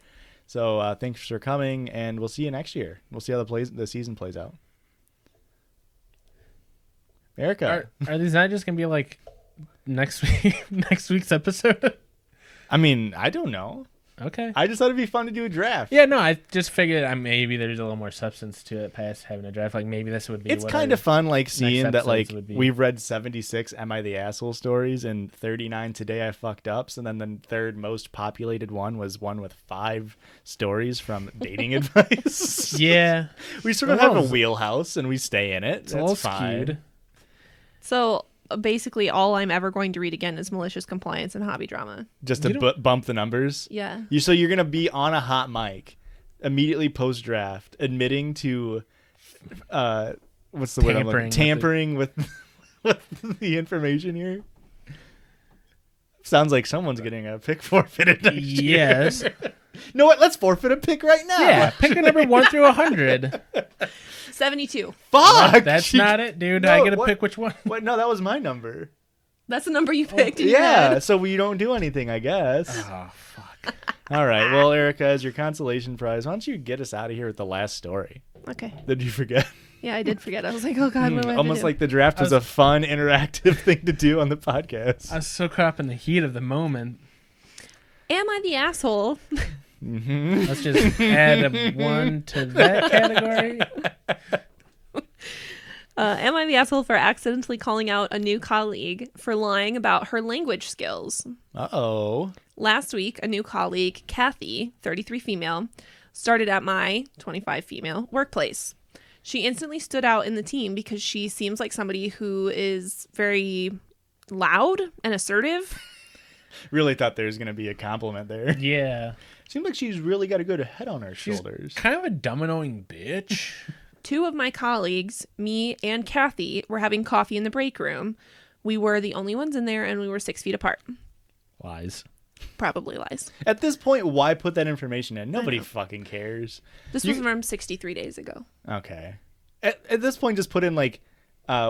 So thanks for coming, and we'll see you next year. We'll see how the season plays out. Erica, Are these not just gonna be like next week's episode? I mean, I don't know. Okay. I just thought it'd be fun to do a draft. Yeah, no, I just figured maybe there's a little more substance to it past having a draft. Like maybe this would be. It's what kind of fun, like seeing that, like episodes would be. we've read 76 "Am I the Asshole" stories and 39 "Today I Fucked Ups," and then the third most populated one was one with 5 stories from dating advice. Yeah, We sort of A have a little- wheelhouse and we stay in it. it's a little That's fine. skewed. So basically, all I'm ever going to read again is malicious compliance and hobby drama. Just You to bump the numbers. Yeah. So you're gonna be on a hot mic immediately post draft, admitting to, what's the word I'm looking? Tampering with with the information here. Sounds like someone's getting a pick forfeited next year. Yes. You know what? Let's forfeit a pick right now. Yeah. Pick a number 1 through 100. 72. Fuck. That's not it, dude. No, I gotta what? pick which one. What? No, that was my number. That's the number you picked. in your Yeah. head. So we don't do anything, I guess. Oh fuck. All right. Well, Erica, as your consolation prize, why don't you get us out of here with the last story? Okay. Did you forget? Yeah, I did forget. I was like, oh God, what do I have Almost to do? like the draft was a fun, interactive thing to do on the podcast. I was so caught up in the heat of the moment. Am I the asshole? Mm-hmm. Let's just add a 1 to that category. Am I the asshole for accidentally calling out a new colleague for lying about her language skills? Uh-oh. Last week, a new colleague, Kathy, 33 female, started at my 25 female workplace. She instantly stood out in the team because she seems like somebody who is very loud and assertive. Really thought there was going to be a compliment there. Yeah. Seems like she's really got a good head on her shoulders. Kind of a dumb, annoying bitch. 2 of my colleagues, me and Kathy, were having coffee in the break room. We were the only ones in there, and we were 6 feet apart. Lies. Probably lies. At this point, why put that information in? Nobody fucking cares. This was from 63 days ago. Okay. At this point, just put in, like,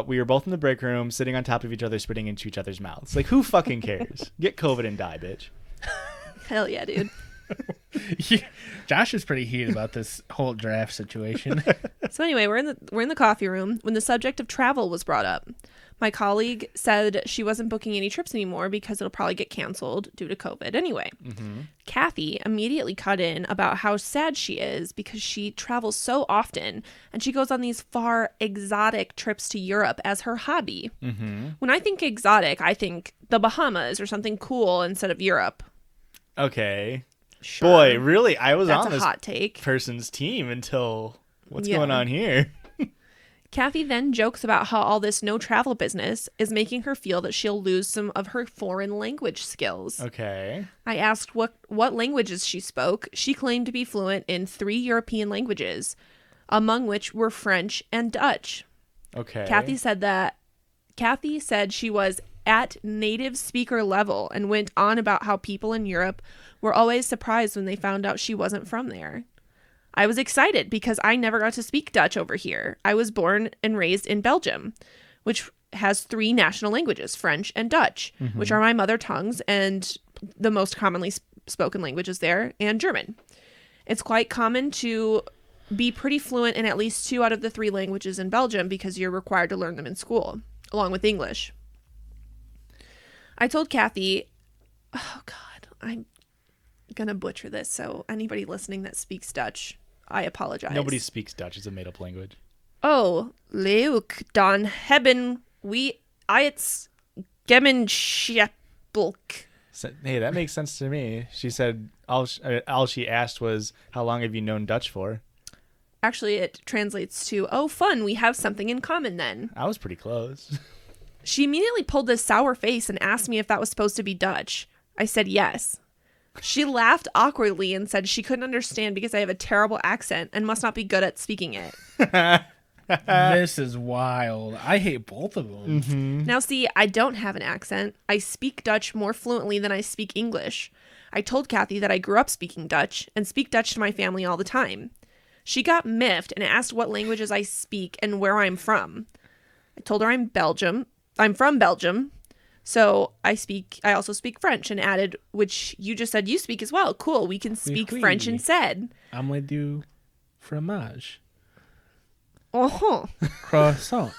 we were both in the break room, sitting on top of each other, spitting into each other's mouths. Like, who fucking cares? Get COVID and die, bitch. Hell yeah, dude. Josh is pretty heated about this whole draft situation. So anyway, we're in the coffee room when the subject of travel was brought up. My colleague said she wasn't booking any trips anymore because it'll probably get canceled due to COVID anyway. Mm-hmm. Kathy immediately cut in about how sad she is because she travels so often and she goes on these far exotic trips to Europe as her hobby. Mm-hmm. When I think exotic, I think the Bahamas or something cool instead of Europe. Okay. Sure. Boy, really? I was That's on a this hot take. person's team until what's going on here? Kathy then jokes about how all this no travel business is making her feel that she'll lose some of her foreign language skills. Okay. I asked what languages she spoke. She claimed to be fluent in 3 European languages, among which were French and Dutch. Okay. Kathy said she was at native speaker level and went on about how people in Europe were always surprised when they found out she wasn't from there. I was excited because I never got to speak Dutch over here. I was born and raised in Belgium, which has 3 national languages, French and Dutch, which are my mother tongues and the most commonly spoken languages there, and German. It's quite common to be pretty fluent in at least 2 out of the 3 languages in Belgium because you're required to learn them in school, along with English. I told Kathy, oh God, I'm going to butcher this, so anybody listening that speaks Dutch, I apologize. Nobody speaks Dutch. It's a made-up language. Oh, leuk, dan hebben we iets gemeenschappelijk. Hey, that makes sense to me. She said all she asked was, how long have you known Dutch for? Actually, it translates to, oh, fun, we have something in common then. I was pretty close. She immediately pulled this sour face and asked me if that was supposed to be Dutch. I said yes. She laughed awkwardly and said she couldn't understand because I have a terrible accent and must not be good at speaking it. This is wild. I hate both of them. Mm-hmm. Now, see, I don't have an accent. I speak Dutch more fluently than I speak English. I told Kathy that I grew up speaking Dutch and speak Dutch to my family all the time. She got miffed and asked what languages I speak and where I'm from. I told her I'm from Belgium. So I also speak French, and added, which you just said you speak as well. Cool, we can speak French instead. Omelette du fromage. Uh-huh. Croissant.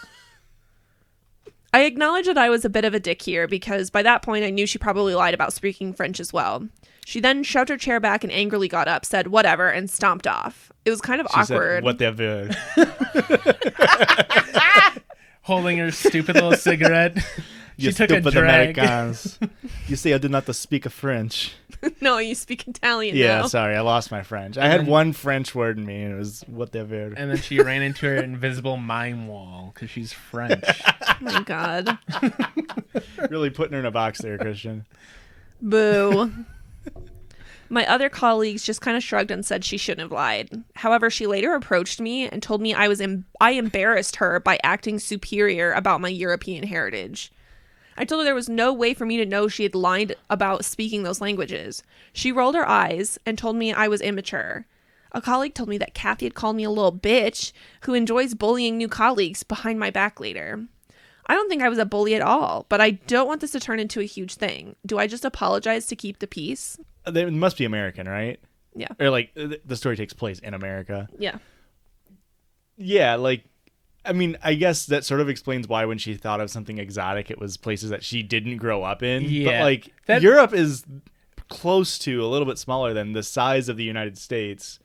I acknowledged that I was a bit of a dick here because by that point I knew she probably lied about speaking French as well. She then shoved her chair back and angrily got up, said whatever, and stomped off. It was kind of awkward. Said, whatever. Holding her stupid little cigarette. She You took a stupid drag. Americans. You say I do not speak French. No, you speak Italian Yeah, now. sorry, I lost my French. I had one French word in me, and it was whatever. And then she ran into her invisible mime wall because she's French. Oh my God. Really putting her in a box there, Christian. Boo. My other colleagues just kind of shrugged and said she shouldn't have lied. However, she later approached me and told me I embarrassed her by acting superior about my European heritage. I told her there was no way for me to know she had lied about speaking those languages. She rolled her eyes and told me I was immature. A colleague told me that Kathy had called me a little bitch who enjoys bullying new colleagues behind my back later. I don't think I was a bully at all, but I don't want this to turn into a huge thing. Do I just apologize to keep the peace? They must be American, right? Yeah. Or like the story takes place in America. Yeah. Yeah, like, I mean, I guess that sort of explains why when she thought of something exotic, it was places that she didn't grow up in. Yeah. But like, Europe is close to a little bit smaller than the size of the United States.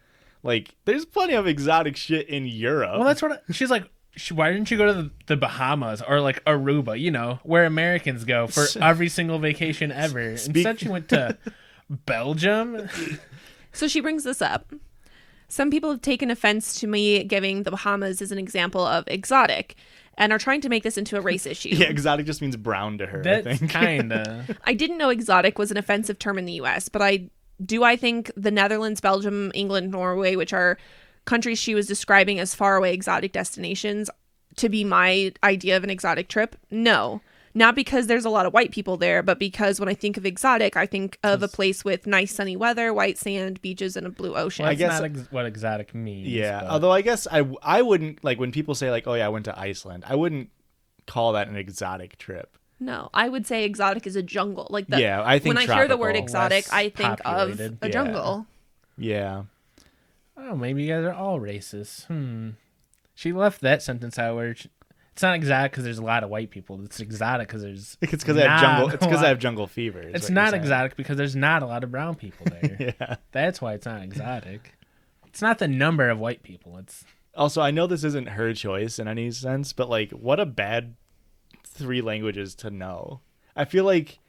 Like, there's plenty of exotic shit in Europe. Well, that's what she's like. Why didn't you go to the Bahamas or like Aruba? You know, where Americans go for every single vacation ever. Instead, she went to Belgium. So she brings this up. Some people have taken offense to me giving the Bahamas as an example of exotic and are trying to make this into a race issue. Yeah, exotic just means brown to her, That's I think. Kinda. I didn't know exotic was an offensive term in the U.S., but I think the Netherlands, Belgium, England, Norway, which are countries she was describing as faraway exotic destinations, to be my idea of an exotic trip? No. Not because there's a lot of white people there, but because when I think of exotic, I think of a place with nice sunny weather, white sand, beaches, and a blue ocean. Well, that's not what exotic means. Yeah, but... although I guess I wouldn't, like, when people say, like, oh yeah, I went to Iceland, I wouldn't call that an exotic trip. No, I would say exotic is a jungle. Like yeah, I think when tropical, I hear the word exotic, I think populated. of a jungle. Yeah. Oh, maybe you guys are all racist. She left that sentence out where it's not exotic because there's a lot of white people. It's exotic because there's. It's because I have jungle. It's because I have jungle fever. It's not exotic because there's not a lot of brown people there. Yeah, that's why it's not exotic. It's not the number of white people. It's also, I know this isn't her choice in any sense, but like, what a bad 3 languages to know. I feel like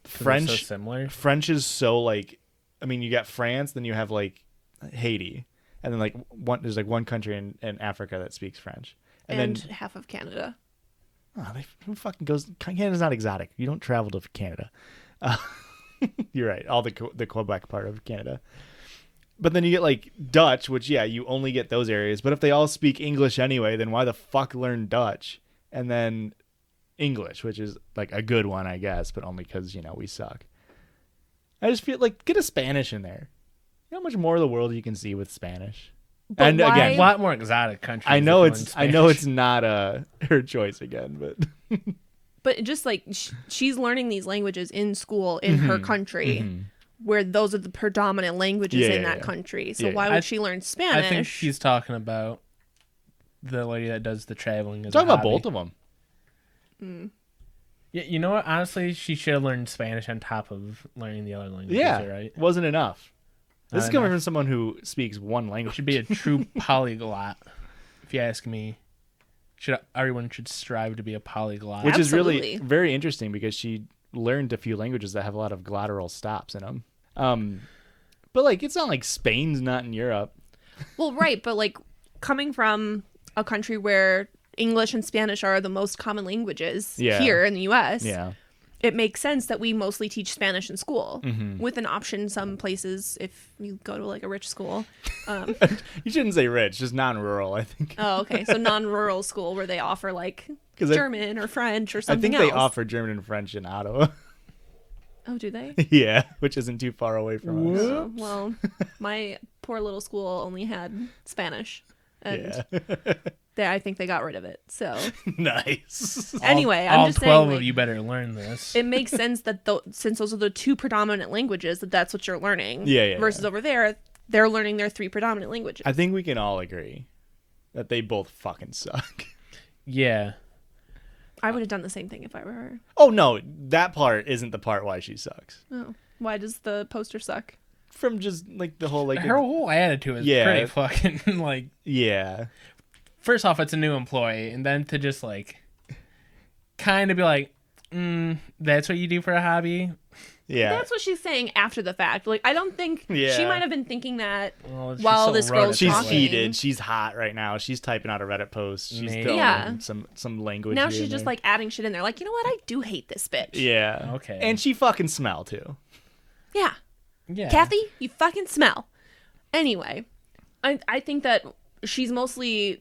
French. So similar. French is so like. I mean, you got France, then you have like Haiti, and then like there's like one country in Africa that speaks French. And then half of Canada. Oh, who fucking goes? Canada's not exotic. You don't travel to Canada. You're right. All the Quebec part of Canada. But then you get like Dutch, which you only get those areas. But if they all speak English anyway, then why the fuck learn Dutch? And then English, which is like a good one, I guess, but only because we suck. I just feel like get a Spanish in there. You know how much more of the world you can see with Spanish. But and why? Again, a lot more exotic countries. I know it's not her choice again, but but just like she's learning these languages in school in her country, where those are the predominant languages in that country. So why would she learn Spanish? I think she's talking about the lady that does the traveling. Talking about both of them. Yeah, you know what? Honestly, she should have learned Spanish on top of learning the other languages. Yeah, right? Wasn't enough. This is coming from someone who speaks one language. Should be a true polyglot, if you ask me. Everyone should strive to be a polyglot. Which is really very interesting because she learned a few languages that have a lot of glottal stops in them. But like, it's not like Spain's not in Europe. Well, right, but like coming from a country where English and Spanish are the most common languages here in the U.S., it makes sense that we mostly teach Spanish in school, with an option some places if you go to like a rich school. You shouldn't say rich, just non-rural, I think. Oh, okay. So non-rural school where they offer like German or French or something else. I think they offer German and French in Ottawa. Oh, do they? Yeah, which isn't too far away from us. Oh, well, my poor little school only had Spanish. And I think they got rid of it. So nice. Anyway, I'm just saying, all 12 like, of you better learn this. It makes sense that since those are the 2 predominant languages, that's what you're learning. Versus over there, they're learning their 3 predominant languages. I think we can all agree that they both fucking suck. Yeah. I would have done the same thing if I were her. Oh no, that part isn't the part why she sucks. Oh, why does the poster suck? From just like the whole like her whole attitude is pretty fucking like First off, it's a new employee, and then to just like kind of be like, that's what you do for a hobby. Yeah, that's what she's saying after the fact. Like, I don't think she might have been thinking that while this girl's she's talking. heated. She's hot right now. She's typing out a Reddit post. She's throwing some language. Now she's just like adding shit in there. Like, you know what? I do hate this bitch. Yeah. Okay. And she fucking smell too. Yeah. Kathy, you fucking smell. Anyway, I think that she's mostly,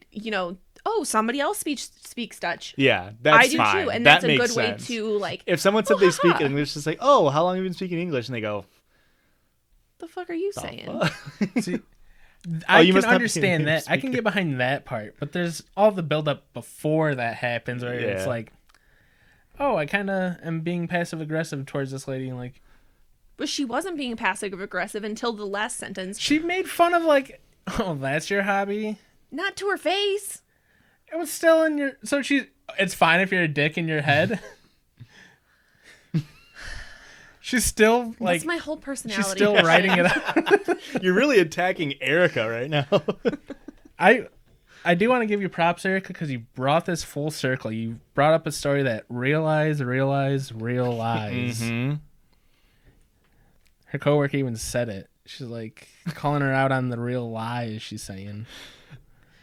somebody else speaks Dutch. Yeah, that's fine. I do too, and that that's a good sense. way to like. If someone said they speak English, it's like, oh, how long have you been speaking English? And they go, the fuck are you saying? See, I can understand that. I can get behind that part, but there's all the buildup before that happens where it's like, oh, I kind of am being passive aggressive towards this lady, and like. But she wasn't being passive aggressive until the last sentence. She made fun of like, oh, that's your hobby? Not to her face. It was still in your... So it's fine if you're a dick in your head? She's still like. That's my whole personality. She's still writing it out. You're really attacking Erica right now. I do want to give you props, Erica, because you brought this full circle. You brought up a story that realize. Mm-hmm. Her coworker even said it. She's like calling her out on the real lies she's saying.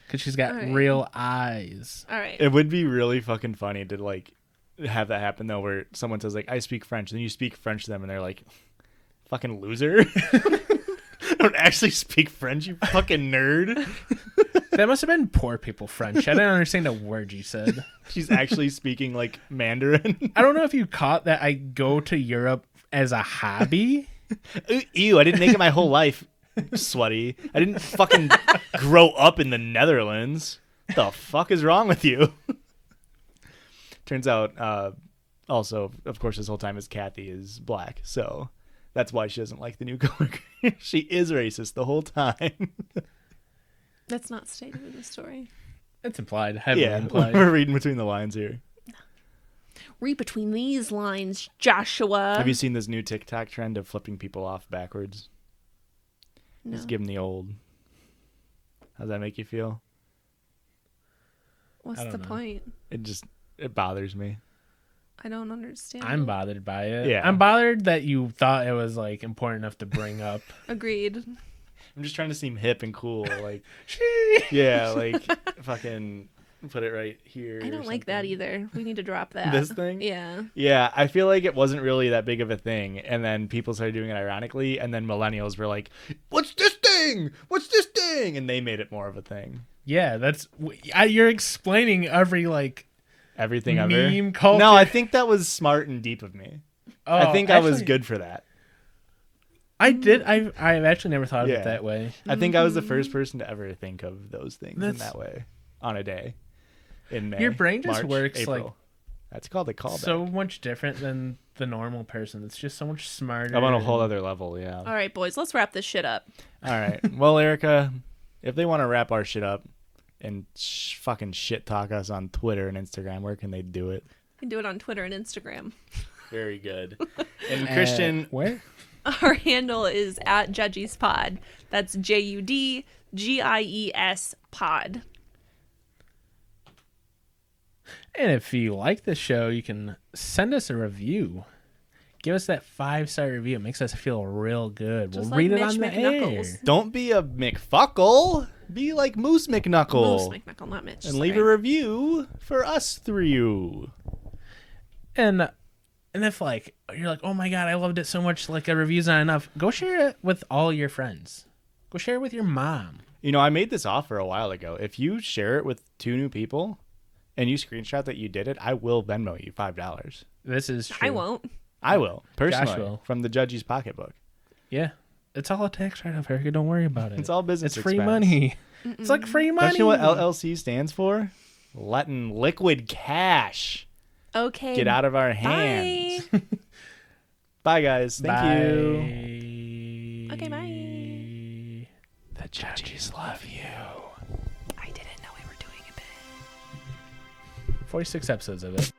Because she's got real eyes. All right. It would be really fucking funny to like have that happen though, where someone says like, I speak French, and then you speak French to them and they're like, fucking loser. I don't actually speak French, you fucking nerd. That must have been poor people French. I didn't understand a word you said. She's actually speaking like Mandarin. I don't know if you caught that I go to Europe as a hobby. Ew, I didn't make it my whole life, sweaty. I didn't fucking grow up in the Netherlands. What the fuck is wrong with you? Turns out, also, of course, this whole time is Kathy is black, so that's why she doesn't like the new coworker. She is racist the whole time. That's not stated in the story. It's implied. Heavily implied. We're reading between the lines here. Read between these lines, Joshua. Have you seen this new TikTok trend of flipping people off backwards? No. Just give them the old. How's that make you feel? What's the point? It bothers me. I don't understand. I'm bothered by it. Yeah. I'm bothered that you thought it was like important enough to bring up. Agreed. I'm just trying to seem hip and cool, like yeah, like fucking put it right here. I don't like that either. We need to drop that. This thing? Yeah. Yeah, I feel like it wasn't really that big of a thing, and then people started doing it ironically, and then millennials were like, "What's this thing? What's this thing?" And they made it more of a thing. Yeah, you're explaining everything ever. Meme culture. No, I think that was smart and deep of me. Oh, I think I was good for that. I did. I've actually never thought of it that way. I think I was the first person to ever think of those things in that way on a day in May. Your brain just March, works April. like that's called a callback. so much different than the normal person. It's just so much smarter. I'm on a whole other level. Yeah. All right, boys, let's wrap this shit up. All right. Well, Erica, if they want to wrap our shit up and fucking shit talk us on Twitter and Instagram, where can they do it? You can do it on Twitter and Instagram. Very good. And Christian, where? Our handle is at Judgies Pod. That's JUDGIES Pod. And if you like the show, you can send us a review. Give us that 5-star review. It makes us feel real good. Just we'll read like it on the McNuckles. air. don't be a McFuckle. Be like Moose McNuckle. Moose McNuckle, not Mitch. And leave a review for us through you. And if you're like, oh my god, I loved it so much, like a review's not enough, go share it with all your friends. Go share it with your mom. You know, I made this offer a while ago. If you share it with 2 new people and you screenshot that you did it, I will Venmo you $5. This is true. I won't. I will, personally, Josh will. from the Judge's pocketbook. Yeah. It's all a tax write-off, Erica. Don't worry about it. It's all business It's free expense. money. It's like free money. Don't you know what LLC stands for? Letting liquid cash Okay. get out of our hands. Bye, guys. Thank you. Okay, bye. The Judges love you. I didn't know we were doing a bit. 46 episodes of it.